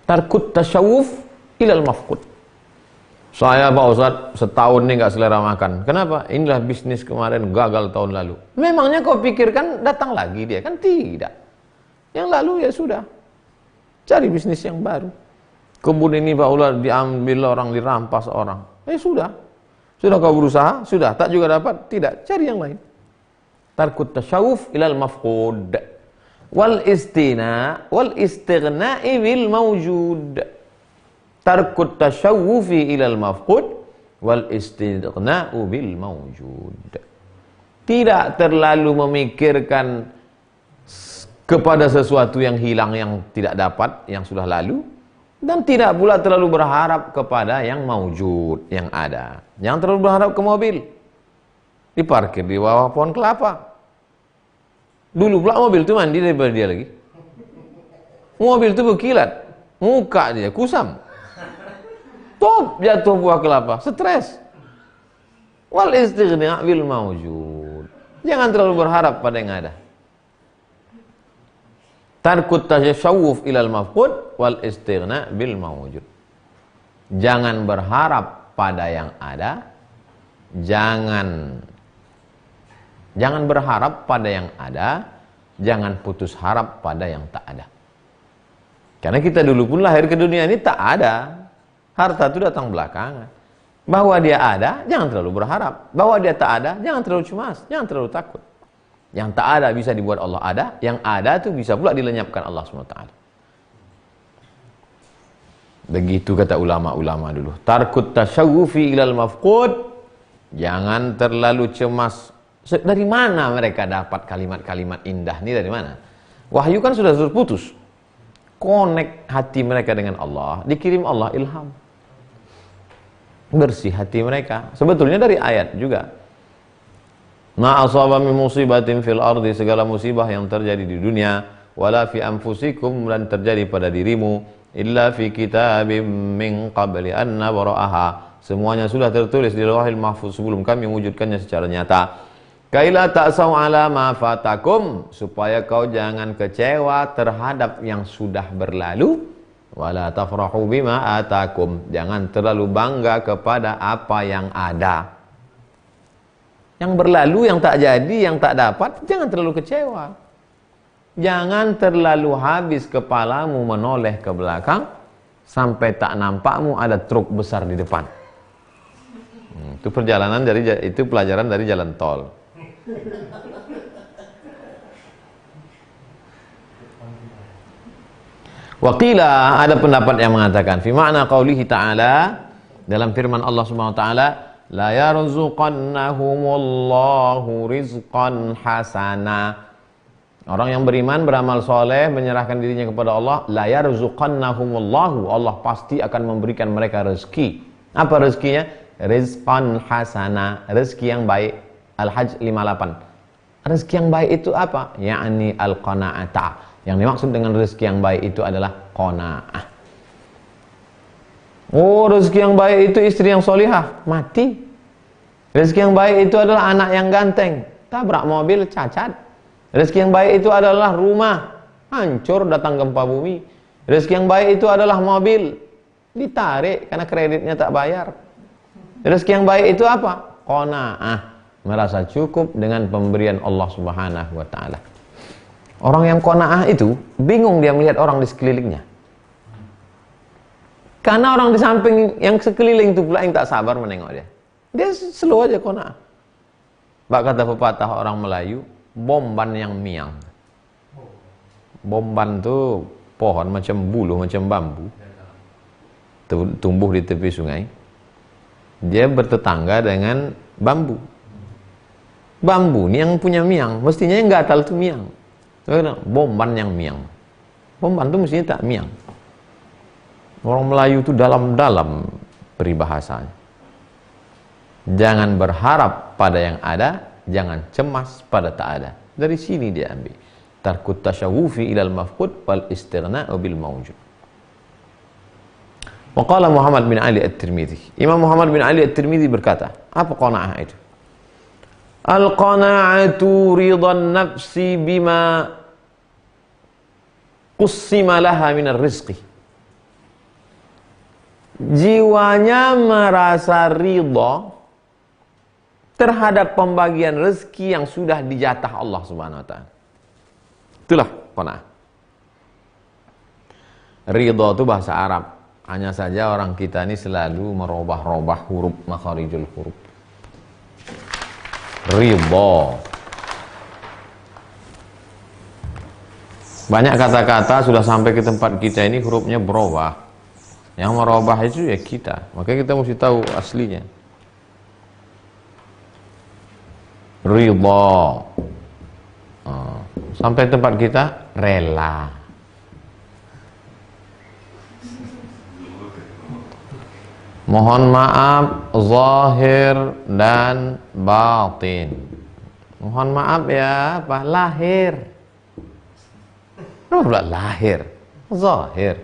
Tarkut tasyawuf ilal mafqud. Saya Pak Ustadz setahun ini nggak selera makan. Kenapa? Inilah bisnis kemarin gagal tahun lalu. Memangnya kau pikirkan datang lagi dia? Kan tidak. Yang lalu ya sudah. Cari bisnis yang baru. Kebun ini Pak Ular diambil orang, dirampas orang. Sudah. Sudah kau berusaha? Sudah. Tak juga dapat? Tidak. Cari yang lain. Tarkut tasyawuf ilal mafqud. wal istighna'i bil mawjud. Tarkut tasyawufi ilal mafqud wal istighna'u bil mawjud. Tidak terlalu memikirkan kepada sesuatu yang hilang, yang tidak dapat, yang sudah lalu, dan tidak pula terlalu berharap kepada yang maujud, yang ada. Jangan terlalu berharap ke mobil. Diparkir di bawah pohon kelapa. Dulu pula mobil itu mandi daripada dia lagi. Mobil itu berkilat, muka dia kusam. Top jatuh buah kelapa, stres. Wal istighna' bil mawjud. Jangan terlalu berharap pada yang ada. Tarkut tasyawuf ilal mafqud wal istighna' bil mawjud. Jangan berharap pada yang ada. Jangan berharap pada yang ada. Jangan putus harap pada yang tak ada. Karena kita dulu pun lahir ke dunia ini tak ada. Harta itu datang belakangan. Bahwa dia ada, jangan terlalu berharap. Bahwa dia tak ada, jangan terlalu cemas, jangan terlalu takut. Yang tak ada bisa dibuat Allah ada, yang ada itu bisa pula dilenyapkan Allah SWT. Begitu kata ulama-ulama dulu. Tarkut tasyawufi ilal mafqud. Jangan terlalu cemas. Dari mana mereka dapat kalimat-kalimat indah ini, dari mana? Wahyu kan sudah terputus. Connect hati mereka dengan Allah, dikirim Allah ilham. Bersih hati mereka. Sebetulnya dari ayat juga. Ma asaba min musibatin fil ardi, segala musibah yang terjadi di dunia, wala fi anfusikum, dan terjadi pada dirimu, illa fi kitabim min qabli an nabra'aha. Semuanya sudah tertulis di Lauhil Mahfuz sebelum kami mewujudkannya secara nyata. Kaila ta'sau ala ma fatakum, supaya kau jangan kecewa terhadap yang sudah berlalu. Wala tafrahu bima atakum, jangan terlalu bangga kepada apa yang ada. Yang berlalu, yang tak jadi, yang tak dapat, jangan terlalu kecewa. Jangan terlalu habis kepalamu menoleh ke belakang sampai tak nampakmu ada truk besar di depan. Itu perjalanan itu pelajaran dari jalan tol. Waqila, ada pendapat yang mengatakan fi makna qaulihi ta'ala, dalam firman Allah Subhanahu wa taala, la yarzuqannahumullahu rizqan hasana. Orang yang beriman, beramal soleh, menyerahkan dirinya kepada Allah, la yarzuqannahumullahu, Allah pasti akan memberikan mereka rezeki. Apa rezekinya? Rizqan hasana, rezeki yang baik. Al-Hajj 58. Rezeki yang baik itu apa? Ya'ni al-qana'ata. Yang dimaksud dengan rezeki yang baik itu adalah qanaah. Oh, rezeki yang baik itu istri yang solihah, mati. Rezeki yang baik itu adalah anak yang ganteng, tabrak mobil cacat. Rezeki yang baik itu adalah rumah, hancur datang gempa bumi. Rezeki yang baik itu adalah mobil, ditarik karena kreditnya tak bayar. Rezeki yang baik itu apa? Qanaah, merasa cukup dengan pemberian Allah Subhanahu wa taala. Orang yang qanaah itu bingung dia melihat orang di sekelilingnya. Karena orang di samping yang sekeliling itu pula yang tak sabar menengok dia. Dia slow aja qanaah. Bak kata pepatah orang Melayu, bomban yang miang. Bomban itu pohon macam buluh, macam bambu. Tumbuh di tepi sungai. Dia bertetangga dengan bambu. Bambu ini yang punya miang, mestinya yang gatal itu miang. Bomban yang miang. Bomban itu mestinya tak miang. Orang Melayu itu dalam-dalam peribahasanya. Jangan berharap pada yang ada, jangan cemas pada tak ada. Dari sini dia ambil. Tarkut tasyawufi ilal mafqud wal istighna'u bil mawjud. Waqala Muhammad bin Ali At-Tirmidzi. Imam Muhammad bin Ali At-Tirmidzi berkata, apa qanaah itu? Al-qana'atu ridhan nafsi bima qussima laha minar rizqi. Jiwanya merasa ridha terhadap pembagian rezeki yang sudah dijatah Allah Subhanahu wa taala. Itulah qanaah. Ridha itu bahasa Arab. Hanya saja orang kita ini selalu merubah-rubah huruf, makharijul huruf. Ridha. Banyak kata-kata sudah sampai ke tempat kita ini hurufnya berubah. Yang merubah itu ya kita. Makanya kita mesti tahu aslinya. Ridha. Sampai tempat kita rela. Mohon maaf zahir dan batin. Mohon maaf ya, apa? Lahir. Kenapa pula lahir? Zahir.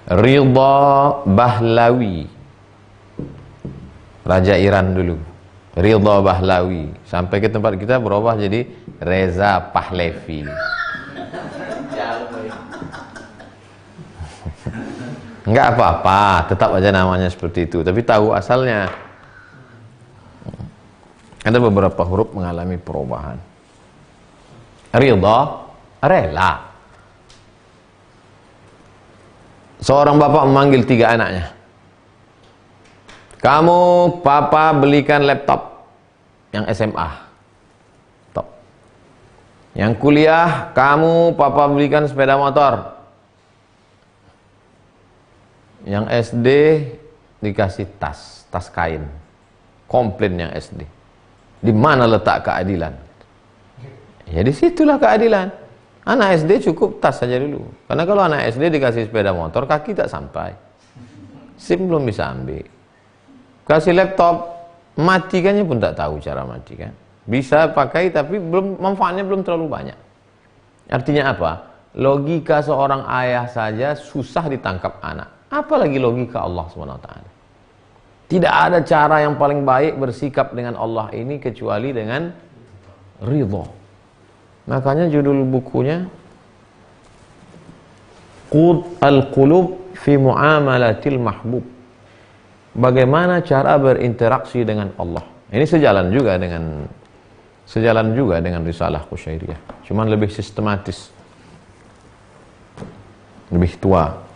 Ridha Bahlawi. Raja Iran dulu. Ridha Bahlawi. Sampai ke tempat kita berubah jadi Reza Pahlavi. Enggak apa-apa, tetap aja namanya seperti itu, tapi tahu asalnya. Ada beberapa huruf mengalami perubahan. Ridha, rela. Seorang bapak memanggil 3 anaknya. Kamu, papa belikan laptop yang SMA. Top. Yang kuliah, kamu, papa belikan sepeda motor. Yang SD dikasih tas kain, komplain yang SD. Di mana letak keadilan? Ya di situlah keadilan. Anak SD cukup tas saja dulu. Karena kalau anak SD dikasih sepeda motor, kaki tak sampai. SIM belum bisa ambil. Kasih laptop, matikannya pun tak tahu cara matikan. Bisa pakai tapi manfaatnya belum terlalu banyak. Artinya apa? Logika seorang ayah saja susah ditangkap anak. Apalagi logika Allah SWT. Tidak ada cara yang paling baik bersikap dengan Allah ini kecuali dengan ridha. Makanya judul bukunya Qud al-Qulub fi Mu'amalatil Mahbub. Bagaimana cara berinteraksi dengan Allah. Ini sejalan juga dengan Risalah Qusyairiyah. Cuman lebih sistematis. Lebih tua.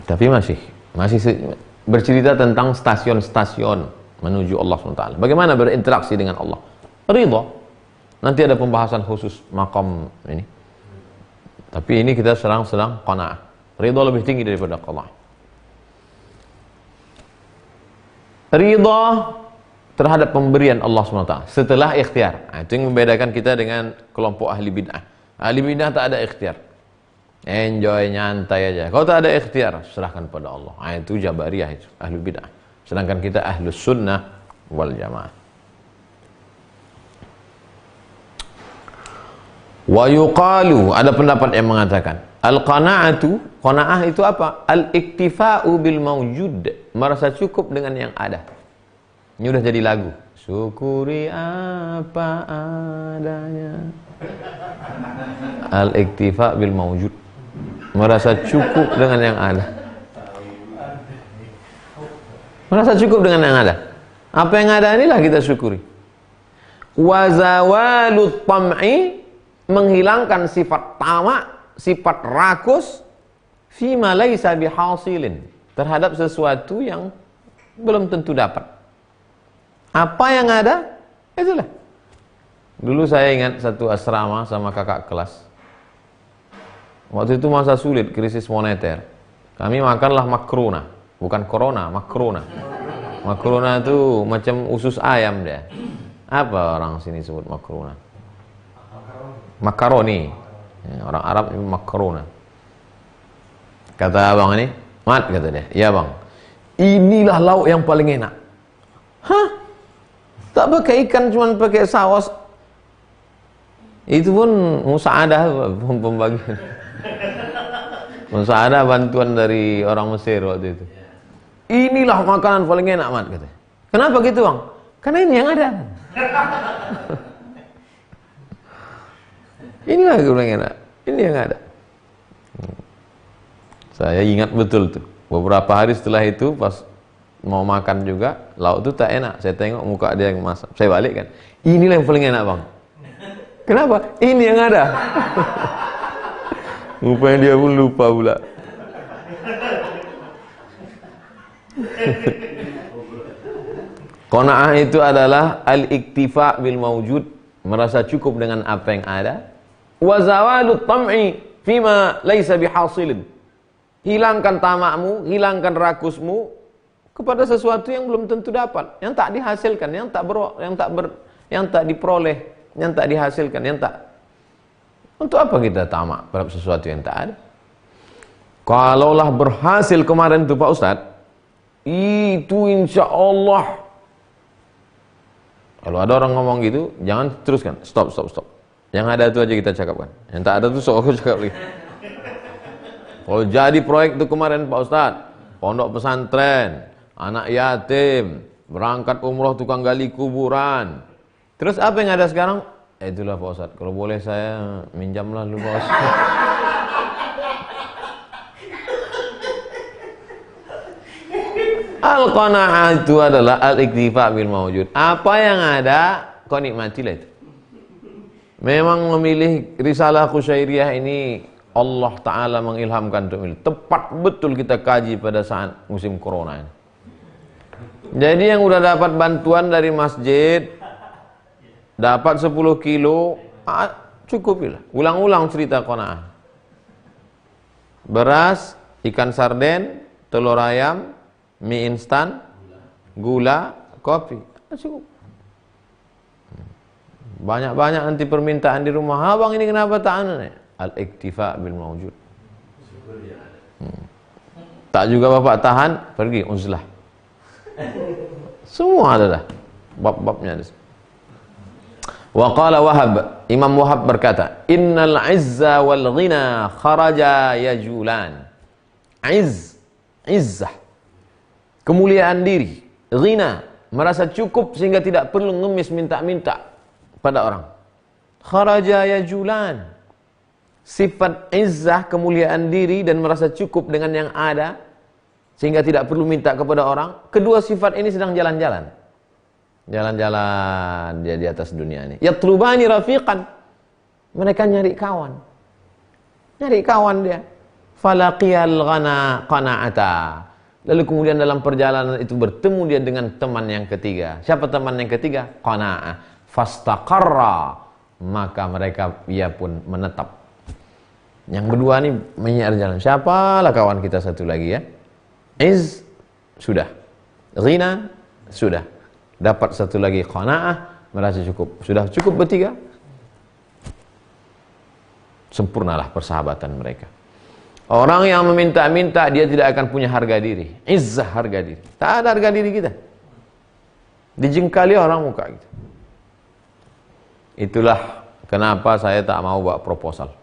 Tapi masih bercerita tentang stasiun-stasiun menuju Allah SWT. Bagaimana berinteraksi dengan Allah? Ridha. Nanti ada pembahasan khusus maqam ini. Tapi ini kita sedang qanaah. Ridha lebih tinggi daripada qanaah. Ridha terhadap pemberian Allah SWT setelah ikhtiar. Nah, itu yang membedakan kita dengan kelompok ahli bid'ah. Ahli bid'ah tak ada ikhtiar. Enjoy, nyantai aja. Kalau tak ada ikhtiar, serahkan pada Allah. Nah, itu Jabariyah itu, ahli bid'ah. Sedangkan kita ahlus sunnah wal jamaah. Wa yuqalu, ada pendapat yang mengatakan al-qana'atu, qana'ah itu apa? Al-iktifa'u bil mawjud, merasa cukup dengan yang ada. Ini udah jadi lagu. Syukuri apa adanya. Al-iktifa' bil mawjud, merasa cukup dengan yang ada. Merasa cukup dengan yang ada. Apa yang ada inilah kita syukuri. Wa zawalut tam'i, menghilangkan sifat tamak, sifat rakus, fima laisa bihasilin, terhadap sesuatu yang belum tentu dapat. Apa yang ada, itulah. Dulu saya ingat satu asrama sama kakak kelas. Waktu itu masa sulit, krisis moneter. Kami makanlah makrona, bukan corona, makrona. Makrona itu macam usus ayam dia. Apa orang sini sebut makrona? Makaroni. Ya, orang Arab itu makrona. Kata abang ini, Mat, kata dia, iya bang, inilah lauk yang paling enak. Hah? Tak pakai ikan, cuma pakai saus. Itu pun musaadah pembagian. Musaadah bantuan dari orang Mesir waktu itu. Inilah makanan paling enak, Mat, kata. Kenapa gitu, bang? Karena ini yang ada. Inilah yang paling enak. Ini yang ada. Saya ingat betul tuh. Beberapa hari setelah itu pas mau makan juga, lauk itu tak enak. Saya tengok muka dia yang masak. Saya balik kan. Inilah yang paling enak, bang. Kenapa? Ini yang ada. Rupanya dia pun lupa pula. Qanaah itu adalah al-iktifa bil mawjud, merasa cukup dengan apa yang ada. Wa zawalut tam'i fima laisa bihasilin. Hilangkan tamakmu, hilangkan rakusmu kepada sesuatu yang belum tentu dapat, yang tak dihasilkan, yang tak diperoleh, yang tak dihasilkan, yang tak. Untuk apa kita tamak pada sesuatu yang tak ada? Kalaulah berhasil kemarin itu Pak Ustadz, itu insya Allah. Kalau ada orang ngomong gitu, jangan teruskan. Stop. Yang ada itu aja kita cakapkan. Yang tak ada itu sok aku cakap lagi. Kalau jadi proyek itu kemarin Pak Ustadz, pondok pesantren, anak yatim, berangkat umroh tukang gali kuburan. Terus apa yang ada sekarang? Itulah Pak Ustadz, kalau boleh saya minjamlah dulu Pak Ustadz. Al-qanaah itu adalah al-iktifa bil mawjud. Apa yang ada, kau nikmatilah itu. Memang memilih risalah Qusyairiyah ini Allah Ta'ala mengilhamkan untuk milih. Tepat betul kita kaji pada saat musim corona ini. Jadi yang udah dapat bantuan dari masjid, dapat 10 kilo, cukupilah. Ulang-ulang cerita qanaah. Beras, ikan sarden, telur ayam, mie instan, gula, kopi. Cukup. Banyak-banyak nanti permintaan di rumah. Abang ini kenapa tak aneh? Al-iktifa bil mawjud. Tak juga bapak tahan, pergi uzlah. Semua adalah bab-babnya. Wa qala Wahab, Imam Wahab berkata, innal izza wal ghina kharaja yajulan. Izzah, kemuliaan diri, ghina, merasa cukup sehingga tidak perlu ngemis minta-minta pada orang. Kharaja yajulan. Sifat izzah, kemuliaan diri dan merasa cukup dengan yang ada sehingga tidak perlu minta kepada orang. Kedua sifat ini sedang jalan-jalan. Jalan-jalan dia di atas dunia ini. Yatlubani rafiqan. Mereka nyari kawan. Nyari kawan dia. Falaqiyal qana'ata. Lalu kemudian dalam perjalanan itu bertemu dia dengan teman yang ketiga. Siapa teman yang ketiga? Qana'ah. Fastaqarra. Maka ia pun menetap. Yang kedua ini menyiar jalan. Siapalah kawan kita satu lagi ya? Sudah. Ghina sudah. Dapat satu lagi qanaah, merasa cukup. Sudah cukup bertiga. Sempurnalah persahabatan mereka. Orang yang meminta-minta dia tidak akan punya harga diri. Izzah, harga diri. Tak ada harga diri kita. Dijengkali orang muka gitu. Itulah kenapa saya tak mau buat proposal.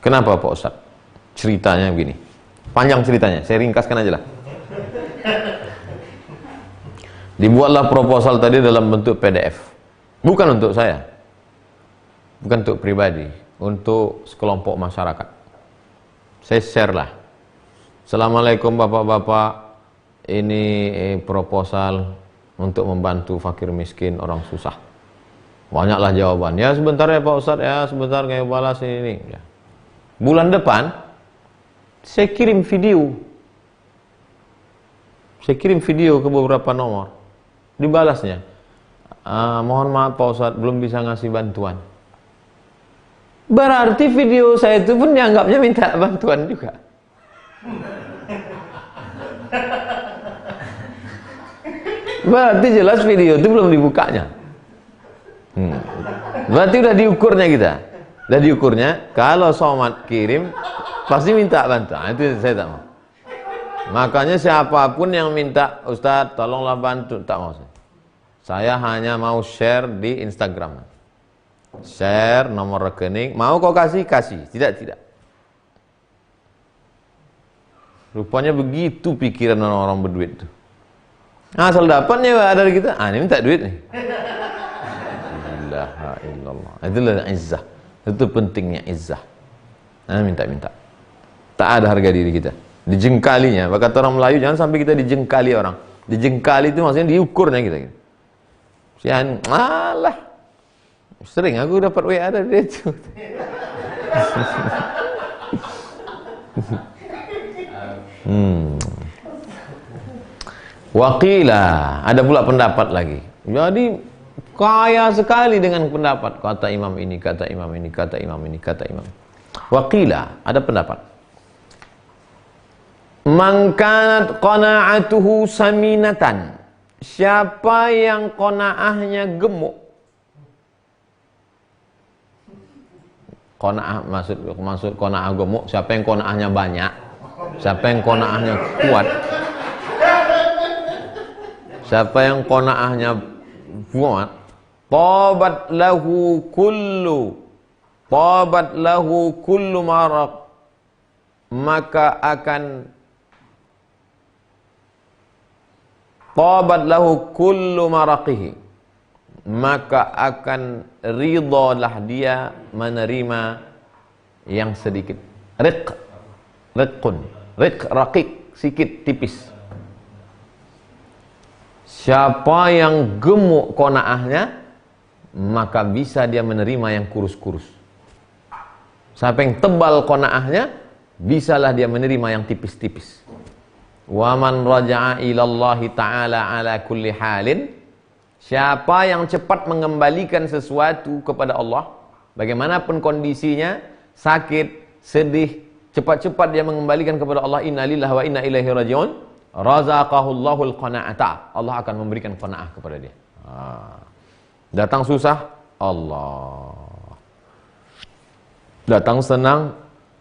Kenapa Pak Ustadz? Ceritanya begini. Panjang ceritanya, saya ringkaskan aja lah. Dibuatlah proposal tadi dalam bentuk PDF. Bukan untuk saya. Bukan untuk pribadi. Untuk sekelompok masyarakat. Saya share lah. Assalamualaikum bapak-bapak. Ini proposal untuk membantu fakir miskin, orang susah. Banyaklah jawaban. Ya sebentar ya Pak Ustadz, ya sebentar kayak balas ini. Ya. Bulan depan saya kirim video. Saya kirim video ke beberapa nomor. Dibalasnya, mohon maaf Pak Ustadz, belum bisa ngasih bantuan. Berarti video saya itu pun dianggapnya minta bantuan juga. Berarti jelas video itu belum dibukanya. Berarti udah diukurnya kita. Udah diukurnya, kalau somat kirim pasti minta bantuan. Itu saya tak mau. Makanya siapapun yang minta, Ustadz tolonglah bantu, tak mau saya. Saya hanya mau share di Instagram. Share nomor rekening, mau kau kasih, tidak. Rupanya begitu pikiran orang-orang berduit itu. Asal dapatnya dari kita, ini minta duit nih. Ilaha illallah. Itulah izzah. Itu pentingnya izzah. Minta-minta. Tak ada harga diri kita. Dijengkalinya. Kata orang Melayu, jangan sampai kita dijengkali orang. Dijengkali itu maksudnya diukurnya kita. Sian, alah. Sering aku dapat WA dari dia itu. Waqila, ada pula pendapat lagi. Jadi kaya sekali dengan pendapat. Kata imam ini, kata imam ini, kata imam ini, kata imam. Waqila, ada pendapat. Man kanat qana'atuhu saminatan. Siapa yang qanaahnya gemuk. Qanaah maksud qanaah gemuk, siapa yang qanaahnya banyak, siapa yang qanaahnya kuat. Siapa yang qanaahnya kuat, tabat lahu kullu maraq, maka akan tabat lahu kullu maraqihi, maka akan ridhalah dia menerima yang sedikit. Raqiq, sikit, tipis. Siapa yang gemuk qanaahnya, maka bisa dia menerima yang kurus-kurus. Siapa yang tebal qanaahnya, bisalah dia menerima yang tipis-tipis. Wa man raja'a ilallahi ta'ala ala kulli halin. Siapa yang cepat mengembalikan sesuatu kepada Allah, bagaimanapun kondisinya, sakit, sedih, cepat-cepat dia mengembalikan kepada Allah. Inna lillahi wa inna ilaihi raji'un. Razaqahullahul qana'ata. Allah akan memberikan qana'ah kepada dia. Datang susah, Allah. Datang senang,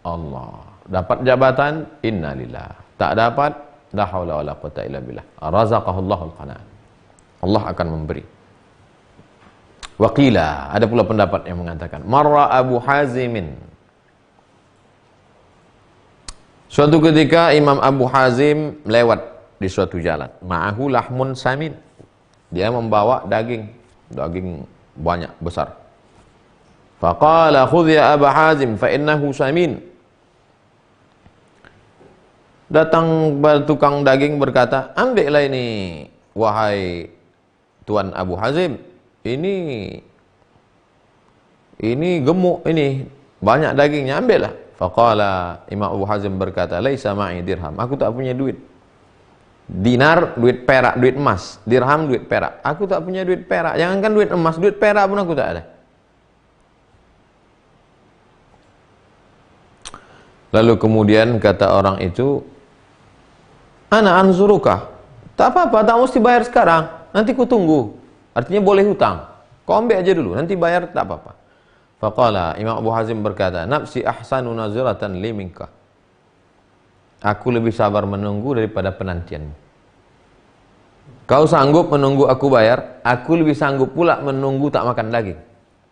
Allah. Dapat jabatan, innalillah. Tak dapat, la haula wala quwata illa billah. Razaqahullahul qana'ah. Allah akan memberi. Waqila, ada pula pendapat yang mengatakan, marra Abu Hazimin. Suatu ketika Imam Abu Hazim lewat di suatu jalan. Ma'ahu lahmun samin. Dia membawa daging banyak, besar. Faqala khudh ya Abu Hazim fa innahu samin. Datang tukang daging berkata, ambillah ini wahai Tuan Abu Hazim. Ini gemuk, ini banyak dagingnya, ambillah. Faqala, Imam Abu Hazim berkata, laisa ma'i dirham, aku tak punya duit. Dinar, duit perak, duit emas. Dirham, duit perak. Aku tak punya duit perak. Jangankan duit emas, duit perak pun aku tak ada. Lalu kemudian kata orang itu, ana anzuruka. Tak apa-apa, tak mesti bayar sekarang. Nanti ku tunggu. Artinya boleh hutang. Kau ambil aja dulu, nanti bayar tak apa-apa. Faqala, Imam Abu Hazim berkata, nafsi ahsanu naziratan li minka. Aku lebih sabar menunggu daripada penantianmu. Kau sanggup menunggu aku bayar, aku lebih sanggup pula menunggu tak makan daging.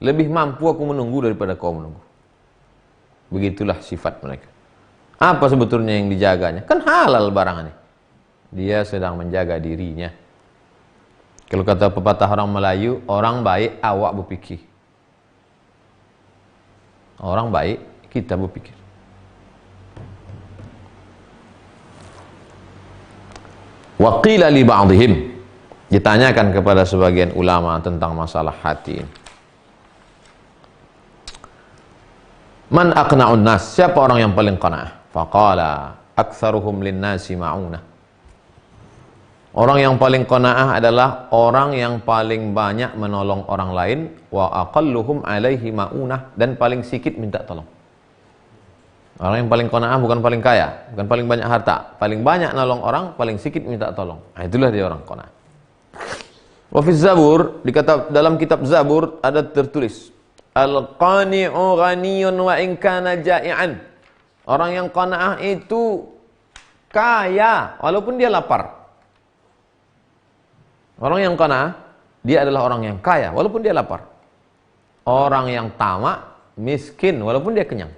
Lebih mampu aku menunggu daripada kau menunggu. Begitulah sifat mereka. Apa sebetulnya yang dijaganya? Kan halal barang ini. Dia sedang menjaga dirinya. Kalau kata pepatah orang Melayu, orang baik awak berfikir. Orang baik, kita berfikir. Waqila li ba'dihim. Ditanyakan kepada sebagian ulama tentang masalah hati ini. Man aqna'un nas? Siapa orang yang paling qana'ah? Faqala aktsaruhum lin-nasi ma'unah. Orang yang paling qanaah adalah orang yang paling banyak menolong orang lain, wa aqalluhum alaihi maunah, dan paling sedikit minta tolong. Orang yang paling qanaah bukan paling kaya, bukan paling banyak harta, paling banyak nolong orang, paling sedikit minta tolong. Nah, itulah dia orang qanaah. Wa fi Zabur, dalam kitab Zabur ada tertulis, al-qani'u ghaniyun wa in kana ja'ian. Orang yang qanaah itu kaya walaupun dia lapar. Orang yang qanaah, dia adalah orang yang kaya walaupun dia lapar. Orang yang tamak, miskin walaupun dia kenyang.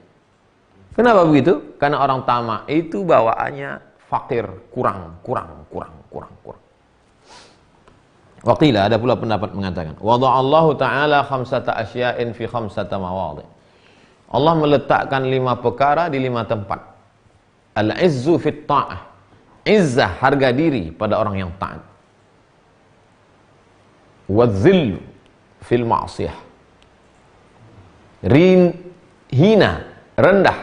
Kenapa begitu? Karena orang tamak itu bawaannya fakir, kurang. Waqila, ada pula pendapat mengatakan, wada'allahu ta'ala khamsata asya'in fi khamsata mawadhi. Allah meletakkan 5 perkara di 5 tempat. Al-izzu fit ta'ah. Izzah, harga diri pada orang yang taat. Wadzillu fil ma'siyah. Hina, rendah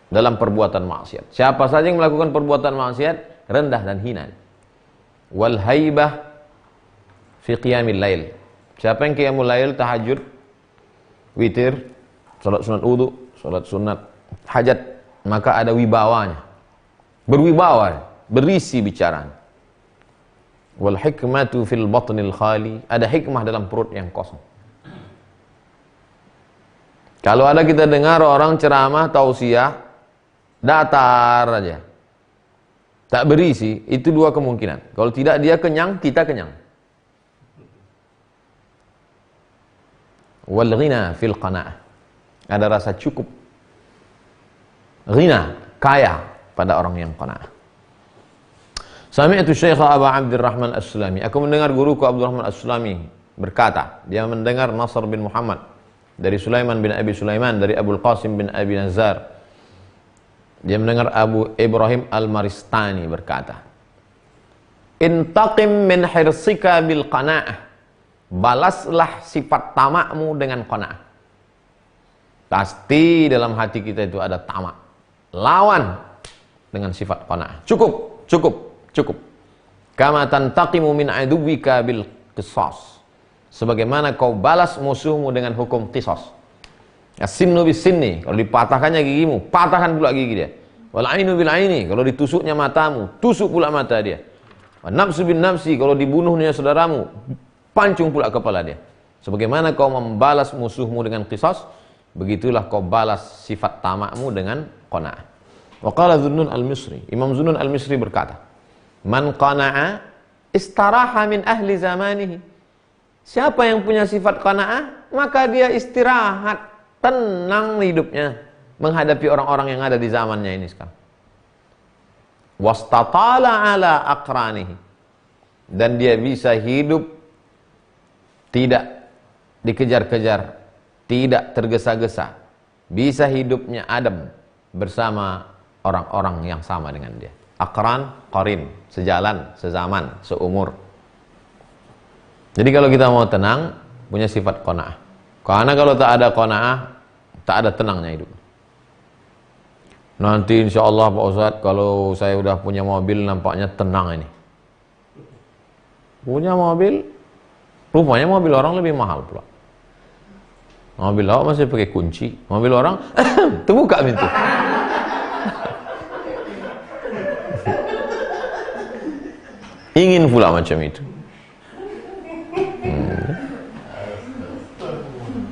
dalam perbuatan maksiat. Siapa saja yang melakukan perbuatan maksiat, rendah dan hina. Wal haibah fi qiyamil lail. Siapa yang qiyamul lail, tahajud, witir, salat sunat wudu, salat sunat hajat, maka ada wibawanya. Berwibawa, berisi bicaranya. Wal hikmatu fil batnil khali, ada hikmah dalam perut yang kosong. Kalau ada kita dengar orang ceramah tausiah datar aja, tak berisi, itu dua kemungkinan. Kalau tidak dia kenyang, kita kenyang. Wal ghina fil qanaah, ada rasa cukup. Ghina, kaya pada orang yang qanaah. Sami'tu Syekh Abu Abdurrahman As-Sulami, aku mendengar guruku Abdurrahman As-Sulami berkata, dia mendengar Nasr bin Muhammad dari Sulaiman bin Abi Sulaiman, dari Abul Qasim bin Abi Nazar. Dia mendengar Abu Ibrahim Al-Maristani berkata, intaqim min hirsika bil qanaah, balaslah sifat tamakmu dengan qanaah. Pasti dalam hati kita itu ada tamak, lawan dengan sifat qanaah. Cukup, cukup, cukup. Kama tantaqimu min aduwika bil qisas, sebagaimana kau balas musuhmu dengan hukum qisas. As-sinnu bis-sinni, kalau dipatahkannya gigimu, patahkan pula gigi dia. Wal ainu bil aini, kalau ditusuknya matamu, tusuk pula mata dia. Wan nafsu bin nafsi, kalau dibunuhnya saudaramu, pancung pula kepala dia. Sebagaimana kau membalas musuhmu dengan qisas, begitulah kau balas sifat tamakmu dengan qanaah. Wa qala Zunnun al-Misri, Imam Zunnun al-Misri berkata, man qana'a istaraha min ahli zamanihi. Siapa yang punya sifat qanaah, maka dia istirahat, tenang hidupnya menghadapi orang-orang yang ada di zamannya ini sekarang. Wastatala ala aqranihi, dan dia bisa hidup tidak dikejar-kejar, tidak tergesa-gesa, bisa hidupnya adem bersama orang-orang yang sama dengan dia. Aqran, qarin, sejalan, sezaman, seumur. Jadi kalau kita mau tenang, punya sifat qanaah. Karena kalau tak ada qanaah, tak ada tenangnya hidup. Nanti insya Allah Pak Ustadz, kalau saya udah punya mobil, nampaknya tenang ini. Punya mobil, rupanya mobil orang lebih mahal pula. Mobil awak masih pakai kunci, mobil orang terbuka pintu. Ingin pula macam itu.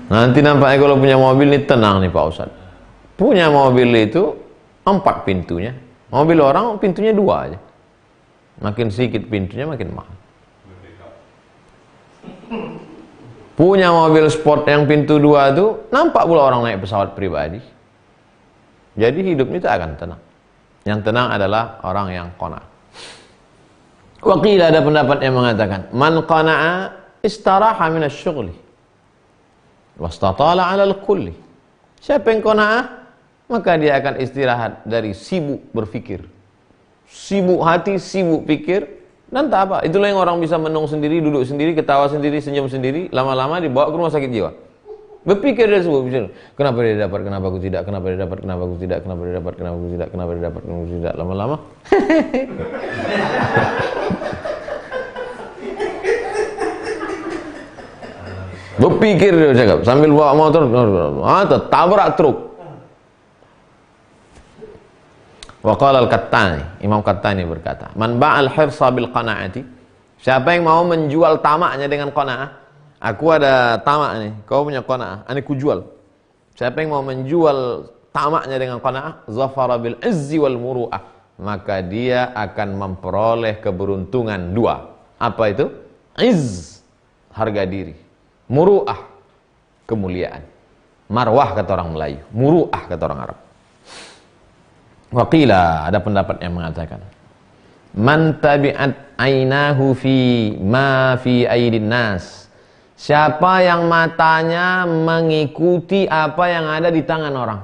Nanti nampaknya kalau punya mobil ini tenang nih Pak Ustadz. Punya mobil itu 4 pintunya. Mobil orang pintunya 2 aja. Makin sedikit pintunya makin mahal. Punya mobil sport yang pintu 2 itu, nampak pula orang naik pesawat pribadi. Jadi hidupnya itu akan tenang. Yang tenang adalah orang yang qanaah. Waqil, ada pendapat yang mengatakan, man qana'a istaraha minasy-syughli wastatala 'ala al-kulli. Siapa yang qanaah, maka dia akan istirahat dari sibuk berpikir. Sibuk hati, sibuk pikir, dan tak apa. Itulah yang orang bisa menung sendiri, duduk sendiri, ketawa sendiri, senyum sendiri, lama-lama dibawa ke rumah sakit jiwa. Berpikir dari sebuah pikir, kenapa dia dapat, kenapa aku tidak, kenapa dia dapat, kenapa aku tidak, kenapa dia dapat, kenapa aku tidak, kenapa dia dapat, kenapa aku tidak, lama-lama. Berpikir dia cakap sambil bawa motor, tabrak truk. Wa qala al-Qattani, Imam Qattani berkata, man ba'al hirsa bil qanaati, siapa yang mau menjual tamaknya dengan qanaah. Aku ada tamak nih, kau punya qanaah, ini ku jual. Siapa yang mau menjual tamaknya dengan qanaah, zafara bil izzi wal muru'ah, maka dia akan memperoleh keberuntungan 2. Apa itu? Izz, harga diri. Muru'ah, kemuliaan. Marwah kata orang Melayu, muru'ah kata orang Arab. Waqila, ada pendapat yang mengatakan, man tabi'at ainahu fi ma fi aidin nas, siapa yang matanya mengikuti apa yang ada di tangan orang.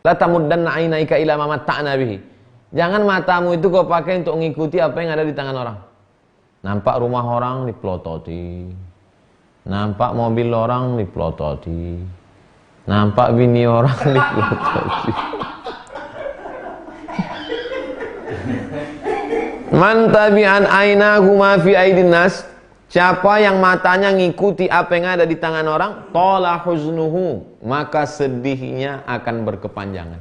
La tamuddanna ainaika ila ma matta'na bihi, jangan matamu itu kau pakai untuk mengikuti apa yang ada di tangan orang. Nampak rumah orang dipelototi, nampak mobil orang dipelototi, nampak bini orang dipelototi. Man tabi'an ainahu ma fi aidin nas, Siapa yang matanya ngikuti apa yang ada di tangan orang, tala huznuhu, maka sedihnya akan berkepanjangan.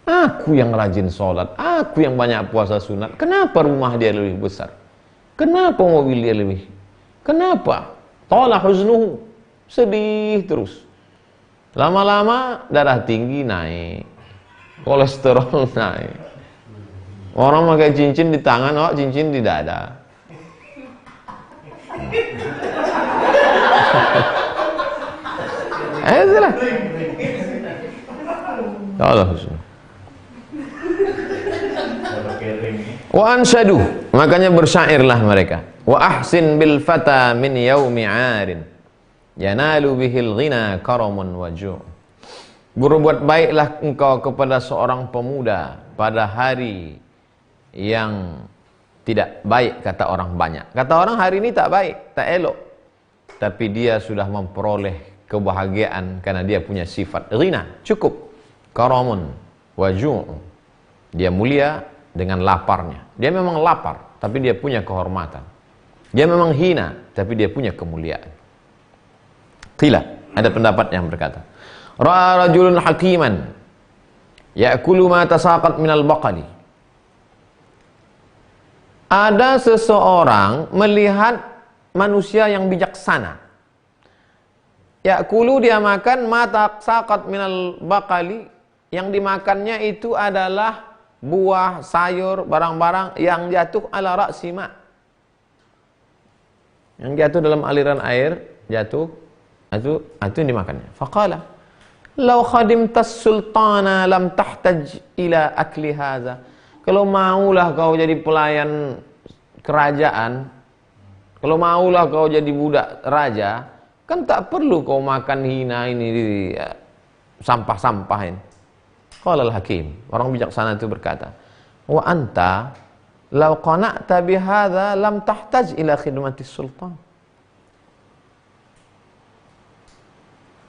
Aku yang rajin sholat, aku yang banyak puasa sunat, kenapa rumah dia lebih besar? Kenapa mobil dia lebih? Kenapa? Tala huznuhu, sedih terus. Lama-lama darah tinggi naik, kolesterol naik. Orang pakai cincin di tangan, oh cincin di dada. Itulah. Allah Husna. Wa ansyadu, makanya bersyairlah mereka. Wa ahsin bil fata min yaumi 'arin yanalu bihil ghina karamun waju'. Berbuat baiklah engkau kepada seorang pemuda pada hari yang tidak baik, kata orang banyak. Kata orang hari ini tak baik, tak elok. Tapi dia sudah memperoleh kebahagiaan karena dia punya sifat ghina, cukup. Karamun waju'. Dia mulia dengan laparnya. Dia memang lapar, tapi dia punya kehormatan. Dia memang hina, tapi dia punya kemuliaan. Qila, ada pendapat yang berkata, ra'a rajulun hakiman ya'kulu ma tasaqat minal baqali. Ada seseorang melihat manusia yang bijaksana. Ya'kulu, dia makan ma tasaqat minal baqali, yang dimakannya itu adalah buah, sayur, barang-barang yang jatuh ala ra'si ma'. Yang jatuh dalam aliran air, jatuh, itu yang dimakannya. Faqala, law khadimtas sultana lam tahtaj ila akli hadza. Kalau maulah kau jadi pelayan kerajaan, kalau maulah kau jadi budak raja, kan tak perlu kau makan hina ini, sampah-sampah ini. Qala al-hakim, orang bijaksana itu berkata, wa anta law qana'ta bihadza lam tahtaj ila khidmatis sultan.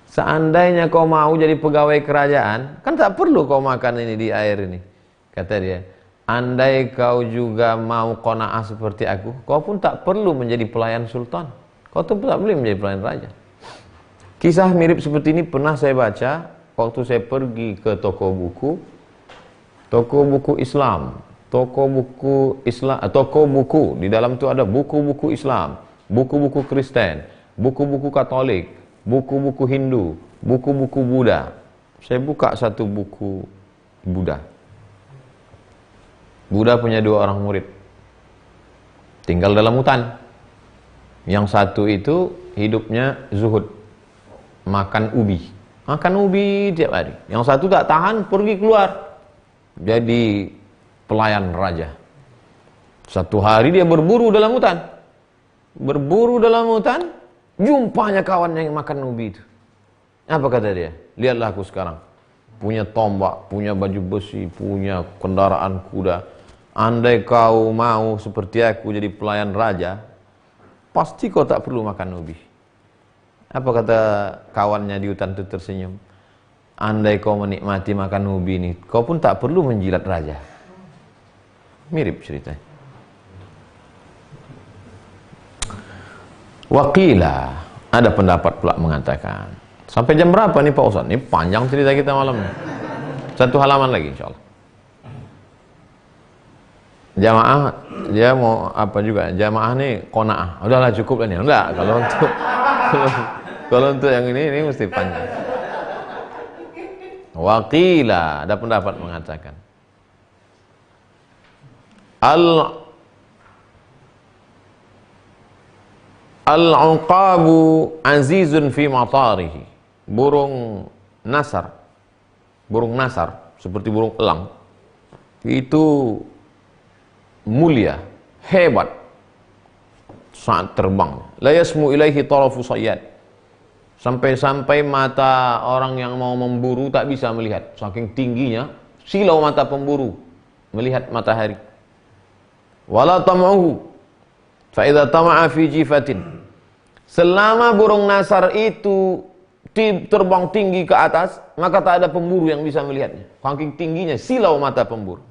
Seandainya kau mau jadi pegawai kerajaan, kan tak perlu kau makan ini di air ini. Kata dia, andai kau juga mau qanaah seperti aku, kau pun tak perlu menjadi pelayan sultan. Kau tuh tak boleh menjadi pelayan raja. Kisah mirip seperti ini pernah saya baca waktu saya pergi ke toko buku Islam, toko buku di dalam itu ada buku-buku Islam, buku-buku Kristen, buku-buku Katolik, buku-buku Hindu, buku-buku Buddha. Saya buka satu buku Buddha. Buddha punya 2 orang murid, tinggal dalam hutan. Yang satu itu hidupnya zuhud, makan ubi tiap hari. Yang satu tak tahan, pergi keluar jadi pelayan raja. Satu hari dia berburu dalam hutan, jumpanya kawannya yang makan ubi itu. Apa kata dia? Lihatlah aku sekarang, punya tombak, punya baju besi, punya kendaraan kuda. Andai kau mau seperti aku jadi pelayan raja, pasti kau tak perlu makan ubi. Apa kata kawannya di hutan itu tersenyum? Andai kau menikmati makan ubi ini, kau pun tak perlu menjilat raja. Mirip ceritanya. Waqila, ada pendapat pula mengatakan, sampai jam berapa nih Pak Ustaz? Ini panjang cerita kita malam ini. 1 halaman lagi insyaallah. Jamaah dia mau apa juga? Jamaah nih qanaah. Udahlah cukup lah nih. Enggak, kalau untuk yang ini mesti panjang. Waqila, ada pendapat mengatakan, Al-uqabu azizun fi matarihi. Burung nasar seperti burung elang itu mulia, hebat saat terbang. La yasmu ilaihi tarafu sayyad. Sampai-sampai mata orang yang mau memburu tak bisa melihat, saking tingginya silau mata pemburu melihat matahari. Wala tam'uhu fa idza tama'a fi jifatin. Selama burung nasar itu terbang tinggi ke atas, maka tak ada pemburu yang bisa melihatnya. Saking tingginya silau mata pemburu.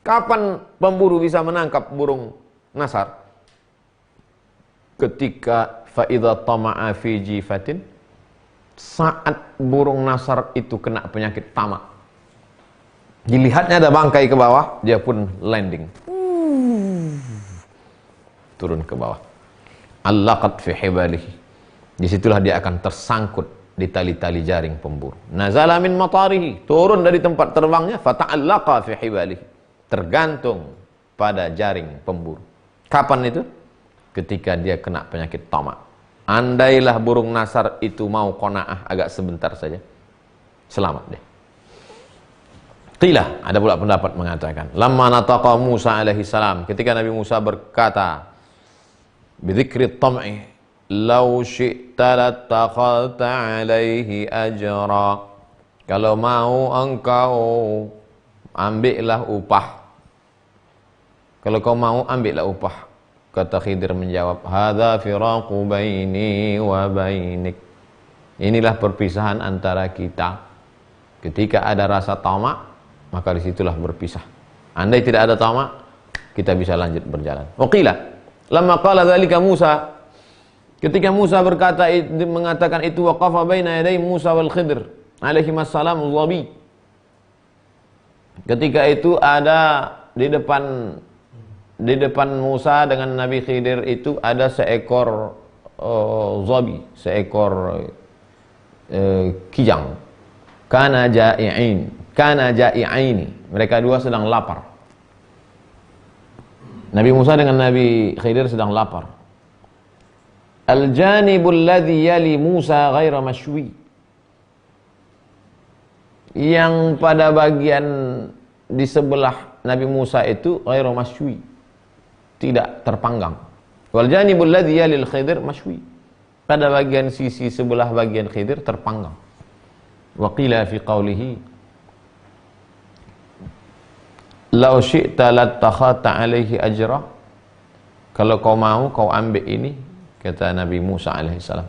Kapan pemburu bisa menangkap burung nasar? ketika faidha tama'a fi jifatin, saat burung nasar itu kena penyakit tamak, dilihatnya ada bangkai ke bawah, dia pun landing, turun ke bawah. Allaqat fi hibalihi, disitulah dia akan tersangkut di tali-tali jaring pemburu. Nazala min matarihi, turun dari tempat terbangnya, fata'allaqa fi hibalihi, tergantung pada jaring pemburu. Kapan itu? Ketika dia kena penyakit tamak. Andailah burung nasar itu mau qanaah agak sebentar saja, selamat deh. Qila, ada pula pendapat mengatakan, lamma nataqa Musa alaihi salam, ketika Nabi Musa berkata, bidzikri tam'i, law syi'ta lattakhadta alaihi ajra, kalau mau engkau ambillah upah, kalau kau mau ambillah upah. Kata Khidir menjawab, hadza firaqu baini wa bainik, inilah perpisahan antara kita. Ketika ada rasa tamak, maka disitulah berpisah. Andai tidak ada tamak, kita bisa lanjut berjalan. Waqila lamma qala dzalika Musa, ketika Musa berkata, mengatakan itu, waqafa baina yaday Musa wal Khidir alaihi wassalam dhabi, ketika itu ada di depan Musa dengan Nabi Khidir itu ada seekor dhabi, seekor kijang. Kana ja'i'aini, mereka dua sedang lapar. Nabi Musa dengan Nabi Khidir sedang lapar. Al-janibul ladzi yali Musa ghaira mashwi, yang pada bagian di sebelah Nabi Musa itu ghaira mashwi, tidak terpanggang. Wal janibul ladzi yali al-Khidir mashwi, pada bagian sisi sebelah bagian Khidir terpanggang. Wa qila fi qawlihi law syi'ta lattakhadta alaihi ajra, kalau kau mau kau ambil ini, kata Nabi Musa alaihissalam.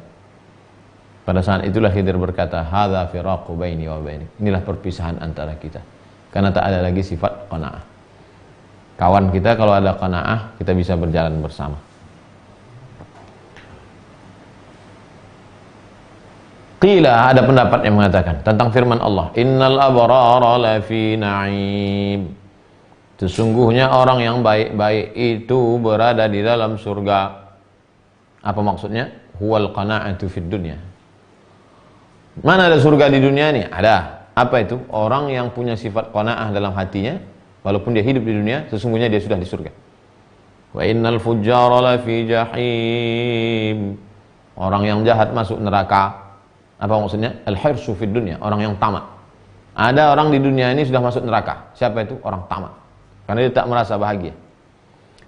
Pada saat itulah Khidir berkata, hadza firaqu baini wa bainik, inilah perpisahan antara kita, karena tak ada lagi sifat qanaah. Kawan kita kalau ada qanaah, kita bisa berjalan bersama. Qila, ada pendapat yang mengatakan tentang firman Allah, innal abrara lafi na'im, sesungguhnya orang yang baik-baik itu berada di dalam surga. Apa maksudnya? Huwal qana'atu fid dunya. Mana ada surga di dunia ini? Ada. Apa itu? Orang yang punya sifat qana'ah dalam hatinya, walaupun dia hidup di dunia, sesungguhnya dia sudah di surga. Wa innal fujjara lafi jahim, orang yang jahat masuk neraka. Apa maksudnya? Al-hirsu fid dunya, orang yang tamak. Ada orang di dunia ini sudah masuk neraka. Siapa itu? Orang tamak, karena dia tak merasa bahagia.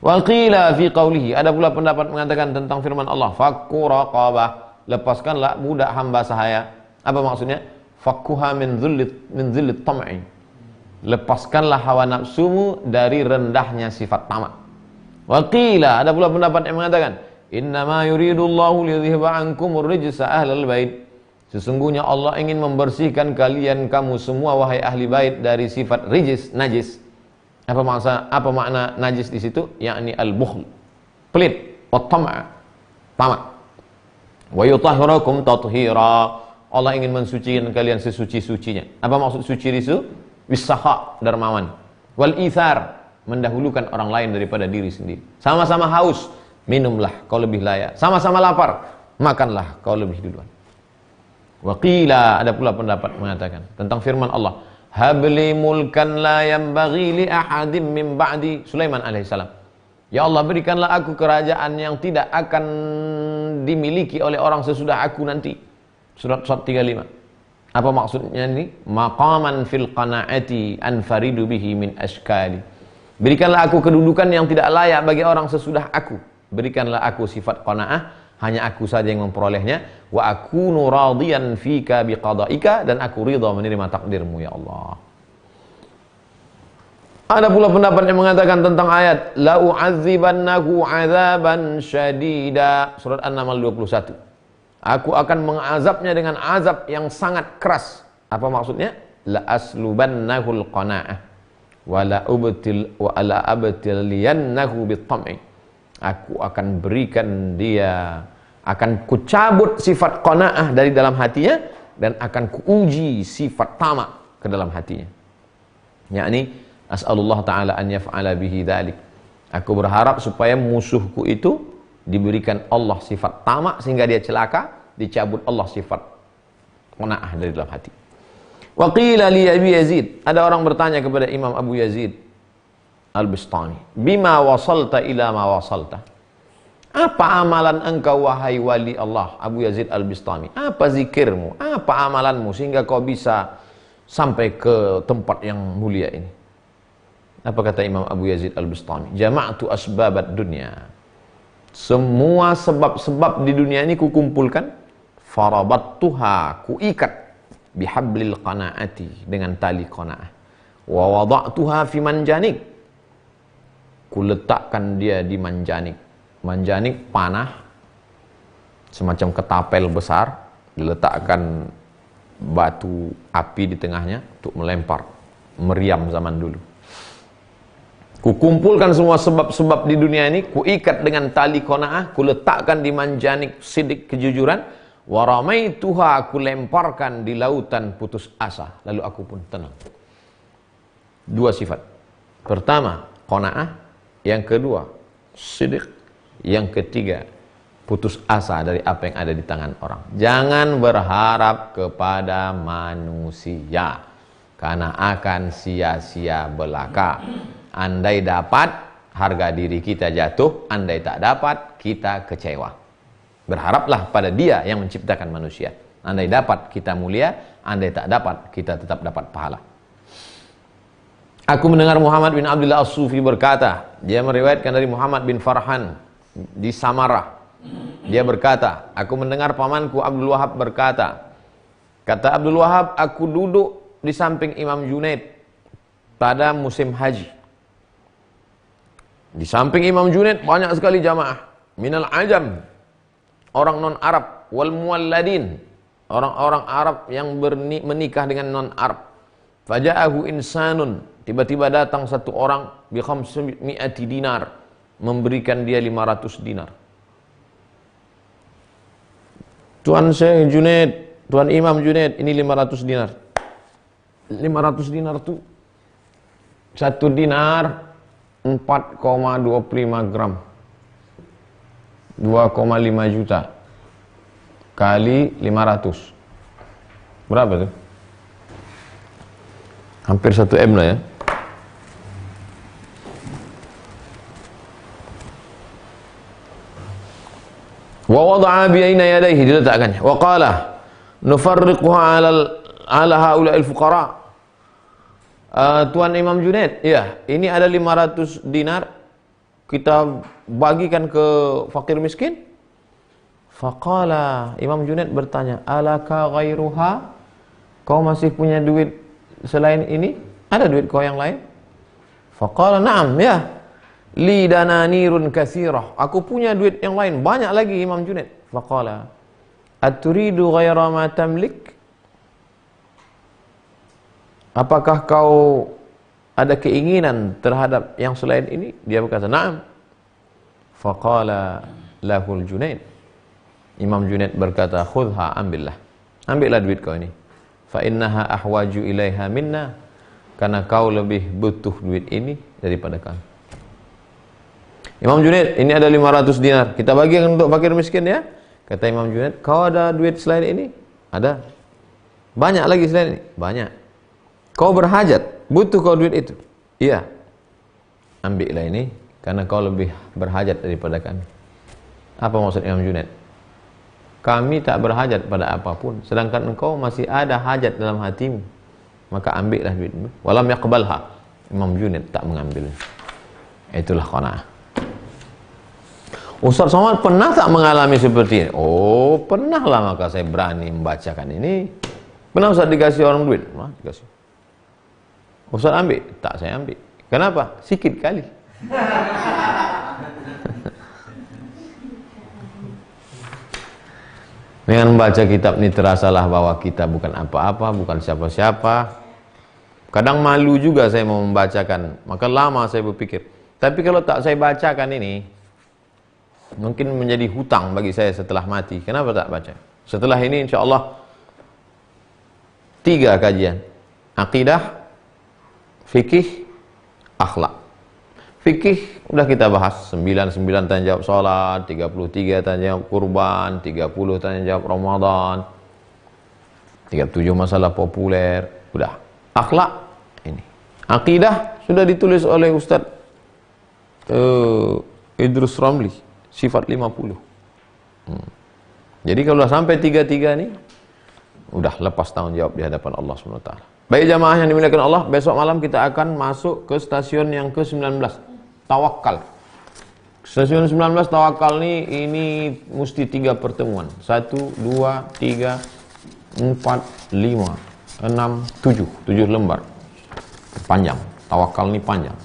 Wa qila fi qawlihi, ada pula pendapat mengatakan tentang firman Allah, fakku raqabah, lepaskanlah budak hamba sahaya. Apa maksudnya? Fakkuha min dhillit tam'i, lepaskanlah hawa nafsumu dari rendahnya sifat tamak. Wa qila, ada pula pendapat yang mengatakan, innama yuridullahu liyudhhiba ankumur rijsa ahlal bait, sesungguhnya Allah ingin membersihkan kalian kamu semua wahai ahli bait dari sifat rijis, najis. Apa makna najis di situ? Yakni al-bukhl, pelit, wa tam'a, tamak. Wa yutahhirakum tathira, Allah ingin mensucikan kalian sesuci-sucinya. Apa maksud suci itu? Wisakha, dermawan. Wal ithar, mendahulukan orang lain daripada diri sendiri. Sama-sama haus, minumlah kau lebih layak. Sama-sama lapar, makanlah kau lebih duluan. Wa qila, ada pula pendapat mengatakan tentang firman Allah, habli mulkan la yanbaghi li ahadin min ba'di, Sulaiman alaihissalam. Ya Allah, berikanlah aku kerajaan yang tidak akan dimiliki oleh orang sesudah aku nanti. Surat 35. Apa maksudnya ini? Maqaman fil qanaati anfaridu bihi min ashkali, berikanlah aku kedudukan yang tidak layak bagi orang sesudah aku. Berikanlah aku sifat qanaah, hanya aku saja yang memperolehnya. Wa akunu radiyan fika biqadaika, dan aku ridha menerima takdirmu ya Allah. Ada pula pendapat yang mengatakan tentang ayat la u'adzibannahu 'adzaban syadida, surat An-Naml 21. Aku akan mengazabnya dengan azab yang sangat keras. Apa maksudnya? La aslubannahul qana'ah wa la abtiliyannahu bit-tam'i, Aku akan berikan dia, akan kucabut sifat qanaah dari dalam hatinya, dan akan kuuji sifat tamak ke dalam hatinya. Yakni as'alullah ta'ala an yaf'ala bihi dzalik. Aku berharap supaya musuhku itu diberikan Allah sifat tamak sehingga dia celaka, dicabut Allah sifat qanaah dari dalam hati. Wa qila li Abi Yazid, ada orang bertanya kepada Imam Abu Yazid Al-Bistami, bima wasalta ila ma wasalta. Apa amalan engkau wahai wali Allah Abu Yazid Al-Bistami? Apa zikirmu? Apa amalanmu sehingga kau bisa sampai ke tempat yang mulia ini? Apa kata Imam Abu Yazid Al-Bistami? Jama'tu asbabat dunya. Semua sebab-sebab di dunia ini kukumpulkan, farabattuha, kuikat bihablil qanaati, dengan tali qanaah. Wa wada'tuha fi manjanik, kuletakkan dia di manjanik. Manjanik panah semacam ketapel besar, diletakkan batu api di tengahnya untuk melempar meriam zaman dulu. Kukumpulkan semua sebab-sebab di dunia ini, kuikat dengan tali qanaah, kuletakkan di manjanik sidik kejujuran, wa ramaituha, aku lemparkan di lautan putus asa, lalu aku pun tenang. Dua sifat. Pertama, qanaah. Yang kedua, sidik. Yang ketiga, putus asa dari apa yang ada di tangan orang. Jangan berharap kepada manusia, karena akan sia-sia belaka. Andai dapat, harga diri kita jatuh. Andai tak dapat, kita kecewa. Berharaplah pada Dia yang menciptakan manusia. Andai dapat, kita mulia. Andai tak dapat, kita tetap dapat pahala. Aku mendengar Muhammad bin Abdullah As-Sufi berkata, dia meriwayatkan dari Muhammad bin Farhan di Samarah. Dia berkata, aku mendengar pamanku Abdul Wahab berkata, kata Abdul Wahab, aku duduk di samping Imam Junaid pada musim haji. Di samping Imam Junaid banyak sekali jamaah minal ajam, orang non-Arab, wal muwalladin, orang-orang Arab yang menikah dengan non-Arab. Faja'ahu insanun, tiba-tiba datang satu orang bi 500 dinar, memberikan dia 500 dinar. Tuan Syekh Junaid, Tuan Imam Junaid, ini 500 dinar. 500 dinar tuh, satu dinar 4,25 gram, 2,5 juta kali 500, berapa tuh? Hampir 1 M lah ya. Wa wada'a bi aina yadayhi, diletakkannya. Wa qala nufarriquha ala haula'il fuqara. Tuan Imam Junaid, ya, ini ada 500 dinar, kita bagikan ke fakir miskin. Faqala, Imam Junaid bertanya, alaka ghairuha, kau masih punya duit selain ini? Ada duit kau yang lain? Faqala, na'am, ya, li dananirun katsirah, aku punya duit yang lain banyak lagi. Imam Junaid, faqala, aturidu ghaira ma tamlik, apakah kau ada keinginan terhadap yang selain ini? Dia berkata, na'am. Faqala lahul Junaid, Imam Junaid berkata, khudha, ambillah duit kau ini. Fa innaha ahwaju ilaiha minna, karena kau lebih butuh duit ini daripada kami. Imam Junaid, ini ada 500 dinar, kita bagikan untuk fakir miskin ya. Kata Imam Junaid, kau ada duit selain ini? Ada. Banyak lagi selain ini? Banyak. Kau berhajat, butuh kau duit itu? Iya. Ambillah ini, karena kau lebih berhajat daripada kami. Apa maksud Imam Junaid? Kami tak berhajat pada apapun, sedangkan engkau masih ada hajat dalam hatimu, maka ambillah duitmu. Walam yaqbalha, Imam Junaid tak mengambil. Itulah qanaah. Ustaz Somad pernah tak mengalami seperti ini? Oh, pernah lah, maka saya berani membacakan ini. Pernah Ustaz dikasih orang duit? Nah, dikasih. Ustaz ambil? Tak, saya ambil. Kenapa? Sikit kali. Dengan membaca kitab ini terasalah bahwa kita bukan apa-apa, bukan siapa-siapa. Kadang malu juga saya mau membacakan, maka lama saya berpikir. Tapi kalau tak saya bacakan ini, Mungkin menjadi hutang bagi saya setelah mati. Kenapa tak baca? Setelah ini insya Allah 3 kajian. Aqidah, fikih, akhlak. Fikih udah kita bahas, 99 tanya jawab sholat, 33 tanya jawab kurban, 30 tanya jawab Ramadan, 37 masalah populer, udah. Akhlak ini. Aqidah sudah ditulis oleh Ustadz Idrus Ramli, sifat 50. Jadi kalau sampai 33 nih, udah lepas tanggung jawab di hadapan Allah SWT. Baik jamaah yang dimuliakan Allah, besok malam kita akan masuk ke stasiun yang ke-19, tawakal. Stasiun 19 tawakal ini mesti 3 pertemuan. 1, 2, 3, 4, 5, 6, 7. 7 lembar. Panjang. Tawakal ini panjang.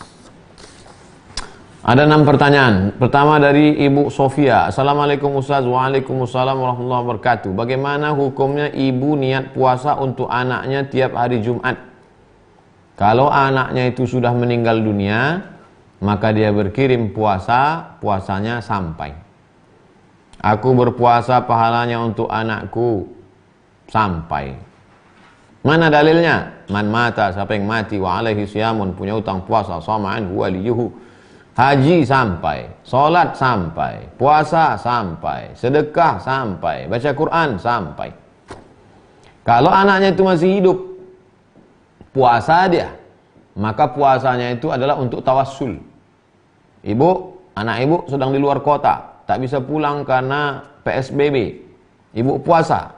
Ada 6 pertanyaan. Pertama dari Ibu Sofia. Assalamualaikum Ustaz. Waalaikumsalam warahmatullahi wabarakatuh. Bagaimana hukumnya ibu niat puasa untuk anaknya tiap hari Jumat? Kalau anaknya itu sudah meninggal dunia, maka dia berkirim puasanya sampai. Aku berpuasa pahalanya untuk anakku sampai. Mana dalilnya? Man mata, siapa yang mati wa alaihi siyamun, punya utang puasa, sama'an waliyuhu. Haji sampai, solat sampai, puasa sampai, sedekah sampai, baca Quran sampai. Kalau anaknya itu masih hidup, puasa dia, maka puasanya itu adalah untuk tawassul. Anak ibu sedang di luar kota, tak bisa pulang karena PSBB. Ibu puasa.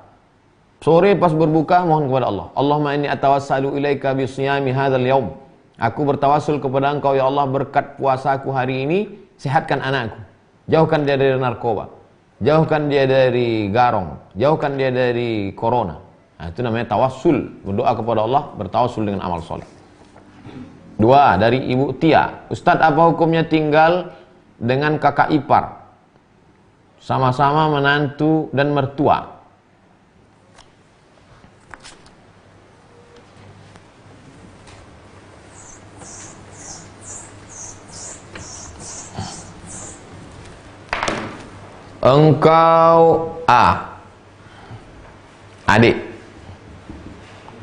Sore pas berbuka mohon kepada Allah. Allahumma inni atawassalu ilaika bisiyami hadzal yaum. Aku bertawassul kepada Engkau ya Allah, berkat puasaku hari ini sehatkan anakku. Jauhkan dia dari narkoba. Jauhkan dia dari garong. Jauhkan dia dari corona. Nah, itu namanya tawassul. Berdoa kepada Allah, bertawassul dengan amal soleh. 2 dari Ibu Tia. Ustadz, apa hukumnya tinggal dengan kakak ipar? Sama-sama menantu dan mertua. Engkau adik,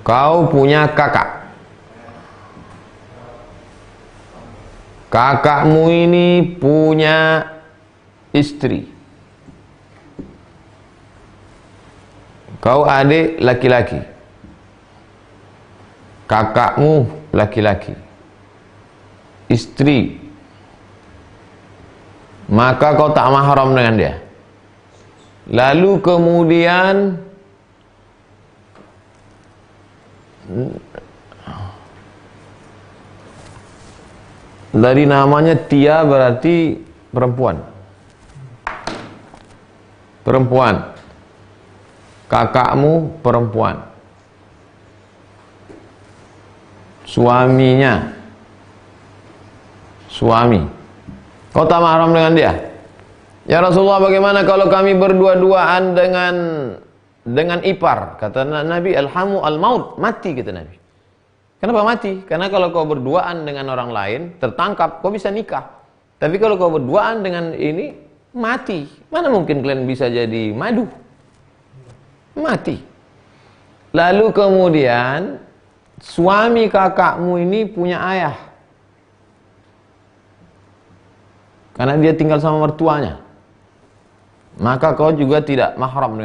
kau punya kakak. Kakakmu ini punya istri. Kau adik laki-laki. Kakakmu laki-laki. Istri. Maka kau tak mahram dengan dia. Lalu kemudian dari namanya Tia berarti perempuan. Perempuan. Kakakmu perempuan. Suaminya. Suami. Kau tak mahram dengan dia. Ya Rasulullah, bagaimana kalau kami berdua-duaan dengan ipar? Kata Nabi, alhamu al-maut, mati kata Nabi. Kenapa mati? Karena kalau kau berduaan dengan orang lain, tertangkap, kau bisa nikah. Tapi kalau kau berduaan dengan ini, mati. Mana mungkin kalian bisa jadi madu? Mati. Lalu kemudian, suami kakakmu ini punya ayah. Karena dia tinggal sama mertuanya. Maka kau juga tak mahram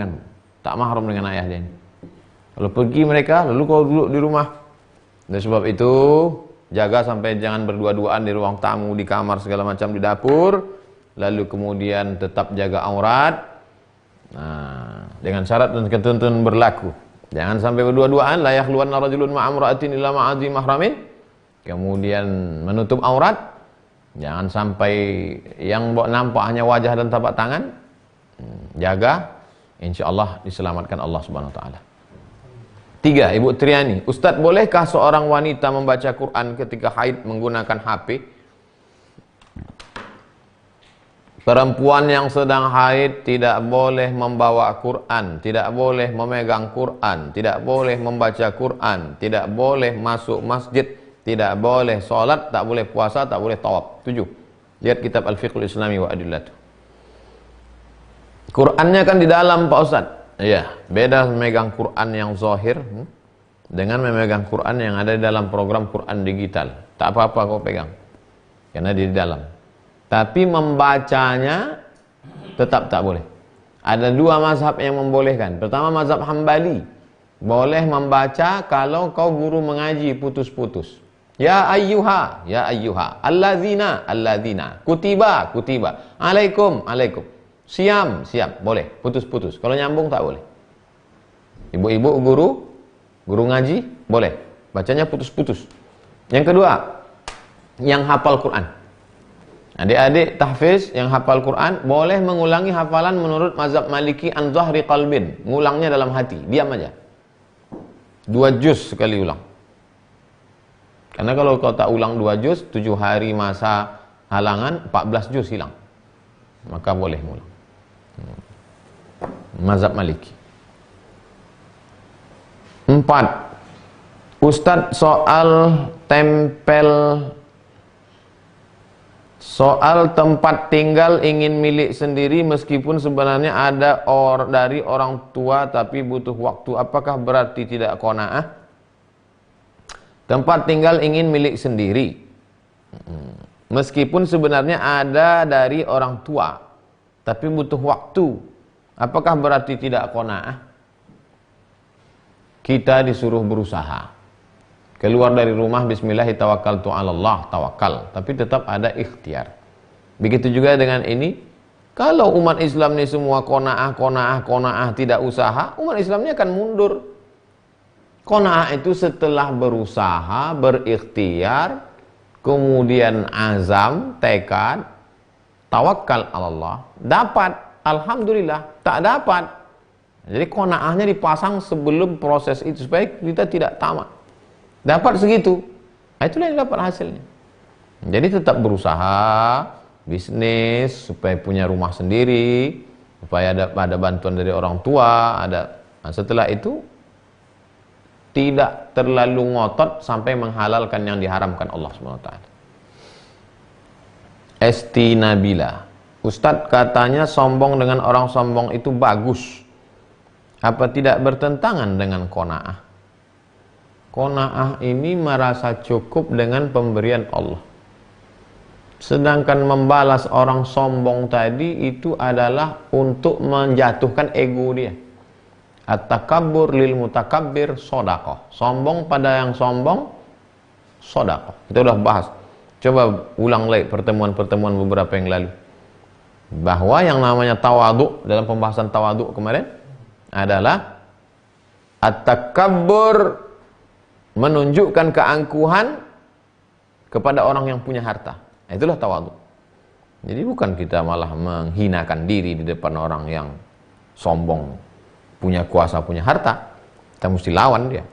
dengan ayah dia. Kalau pergi mereka, lalu kau duduk di rumah. Dan sebab itu, jaga sampai jangan berdua-duaan di ruang tamu, di kamar, segala macam, di dapur. Lalu kemudian tetap jaga aurat. Nah, dengan syarat dan ketentuan berlaku. Jangan sampai berdua-duaan, la yakhluwanna rajulun ma'amra'atin illa ma'adhi mahramin. Kemudian menutup aurat. Jangan sampai yang nampak hanya wajah dan tapak tangan. Jaga, insya Allah diselamatkan Allah Subhanahu Wa Taala. 3, Ibu Triani. Ustadz, bolehkah seorang wanita membaca Quran ketika haid menggunakan HP? Perempuan yang sedang haid tidak boleh membawa Quran, tidak boleh memegang Quran, tidak boleh membaca Quran, tidak boleh masuk masjid, tidak boleh sholat, tak boleh puasa, tak boleh tawaf. 7. Lihat kitab Al-Fiqhul Islami wa Adillatuh. Qurannya kan di dalam Pak Ustadz. Iya, beda memegang Quran yang zahir dengan memegang Quran yang ada di dalam program Quran digital. Tak apa-apa kau pegang, karena di dalam. Tapi membacanya tetap tak boleh. Ada dua mazhab yang membolehkan. Pertama mazhab Hambali, boleh membaca kalau kau guru mengaji putus-putus. Ya ayyuha, alladzina, kutiba, alaikum, siam, boleh, putus-putus. Kalau nyambung tak boleh. Ibu-ibu guru ngaji, boleh. Bacanya putus-putus. Yang kedua, yang hafal Quran. Adik-adik tahfiz yang hafal Quran, boleh mengulangi hafalan menurut mazhab Maliki an zahri qalbin. Ngulangnya dalam hati, diam aja. 2 juz sekali ulang. Karena kalau kau tak ulang 2 juz, 7 hari masa halangan, 14 juz hilang. Maka boleh ngulang. Mazhab Maliki. 4. Ustadz, soal tempat tinggal ingin milik sendiri meskipun sebenarnya ada dari orang tua tapi butuh waktu. Apakah berarti tidak qanaah? Tempat tinggal ingin milik sendiri meskipun sebenarnya ada dari orang tua tapi butuh waktu. Apakah berarti tidak qanaah? Kita disuruh berusaha. Keluar dari rumah bismillahirrahmanirrahim, tawakkaltu 'alallah, tawakal, tapi tetap ada ikhtiar. Begitu juga dengan ini. Kalau umat Islam ini semua qanaah tidak usaha, umat Islam ini akan mundur. Qanaah itu setelah berusaha, berikhtiar, kemudian azam, tekad, tawakal 'alallah, dapat, alhamdulillah. Tak dapat, jadi qanaahnya dipasang sebelum proses itu supaya kita tidak tamak. Dapat segitu, itulah yang dapat hasilnya. Jadi tetap berusaha, bisnis, supaya punya rumah sendiri, supaya ada bantuan dari orang tua, setelah itu tidak terlalu ngotot sampai menghalalkan yang diharamkan Allah SWT. Esti Nabila, Ustadz katanya sombong dengan orang sombong itu bagus. Apa tidak bertentangan dengan qanaah? Qanaah ini merasa cukup dengan pemberian Allah. Sedangkan membalas orang sombong tadi itu adalah untuk menjatuhkan ego dia. At-takabbur lil mutakabbir shadaqah. Sombong pada yang sombong, shadaqah. Kita udah bahas. Coba ulang lagi pertemuan-pertemuan beberapa yang lalu. Bahwa yang namanya tawadhu, dalam pembahasan tawadhu kemarin adalah at-takabbur, menunjukkan keangkuhan kepada orang yang punya harta. Itulah tawadhu. Jadi bukan kita malah menghinakan diri di depan orang yang sombong, punya kuasa, punya harta. Kita mesti lawan dia.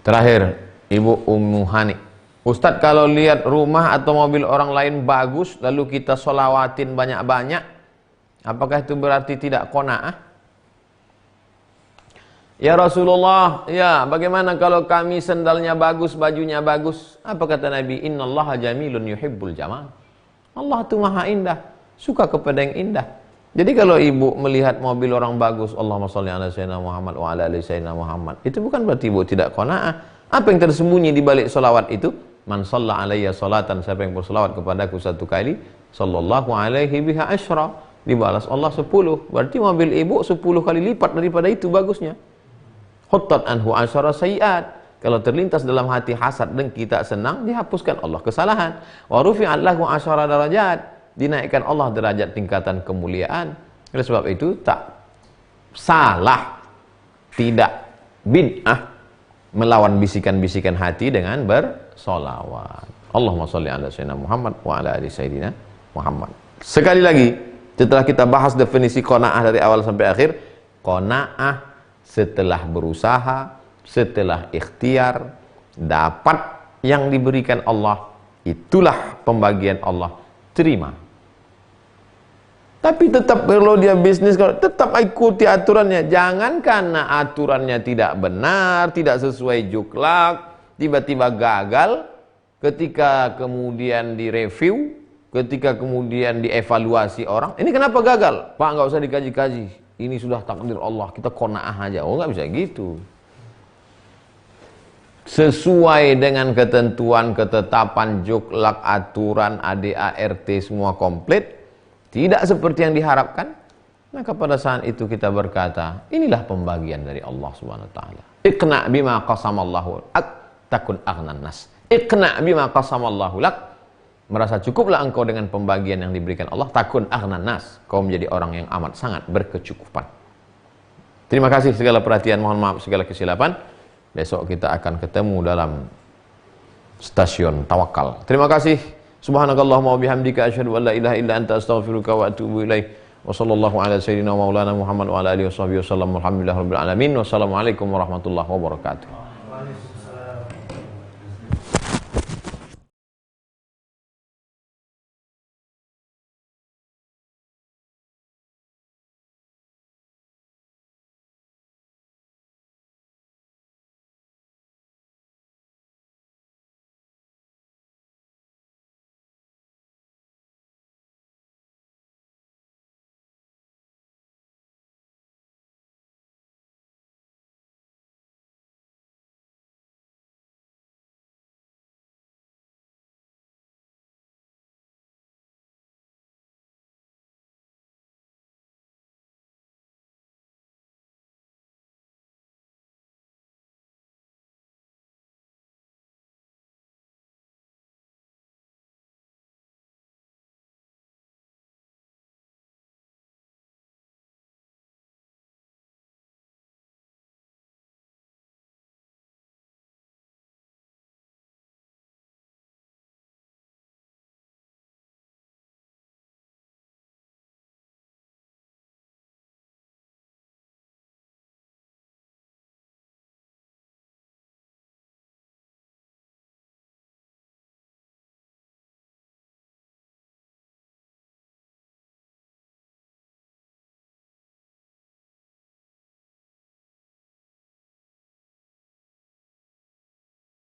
Terakhir, Ibu Ummu Hani, Ustadz, kalau lihat rumah atau mobil orang lain bagus lalu kita sholawatin banyak-banyak, apakah itu berarti tidak qanaah? Ya Rasulullah, ya bagaimana kalau kami sendalnya bagus, bajunya bagus? Apa kata Nabi? Innallaha jamilun yuhibbul jamal. Allah itu maha indah, suka kepada yang indah. Jadi kalau ibu melihat mobil orang bagus, Allahumma sholli ala sayyidina Muhammad wa ala ali sayyidina Muhammad, itu bukan berarti ibu tidak qanaah. Apa yang tersembunyi di balik solawat itu? Man shalla alayya salatan, siapa yang bersolawat kepadaku 1 kali, sallallahu alaihi biha asyra, dibalas Allah 10. Berarti mobil ibu 10 kali lipat daripada itu bagusnya. Huttat anhu asyara sayiat. Kalau terlintas dalam hati hasad, dengki, tak senang, dihapuskan Allah kesalahan. Wa rufi'at lahu asyara darajat, dinaikkan Allah derajat tingkatan kemuliaan. Oleh sebab itu tak salah, tidak bid'ah melawan bisikan-bisikan hati dengan bersolawat. Allahumma sholli ala sayyidina Muhammad wa ala ali sayyidina Muhammad. Sekali lagi, setelah kita bahas definisi qanaah dari awal sampai akhir, qanaah setelah berusaha, setelah ikhtiar, dapat yang diberikan Allah, itulah pembagian Allah, terima. Tapi tetap kalau dia bisnis, tetap ikuti aturannya. Jangan karena aturannya tidak benar, tidak sesuai juklak, tiba-tiba gagal, ketika kemudian direview, ketika kemudian dievaluasi orang, ini kenapa gagal? Pak, nggak usah dikaji-kaji, ini sudah takdir Allah, kita qanaah aja. Oh, nggak bisa gitu. Sesuai dengan ketentuan, ketetapan, juklak, aturan, ADART semua komplit, tidak seperti yang diharapkan, maka pada saat itu kita berkata, inilah pembagian dari Allah Subhanahu wa taala. Iqna bima qasamallahu lak takun aghnan nas. Iqna bima qasamallahu lak. Merasa cukuplah engkau dengan pembagian yang diberikan Allah, takun aghnan nas. Kau menjadi orang yang amat sangat berkecukupan. Terima kasih segala perhatian, mohon maaf segala kesilapan. Besok kita akan ketemu dalam stasiun tawakal. Terima kasih. Subhanakallahumma wa bihamdika asyhadu an la ilaha illa anta astaghfiruka wa atubu ilaik. Wa sallallahu ala sayyidina maulana Muhammad wa ala alihi washabbihi wasallam. Alhamdulillahirabbil alamin. Wassalamualaikum warahmatullahi wabarakatuh.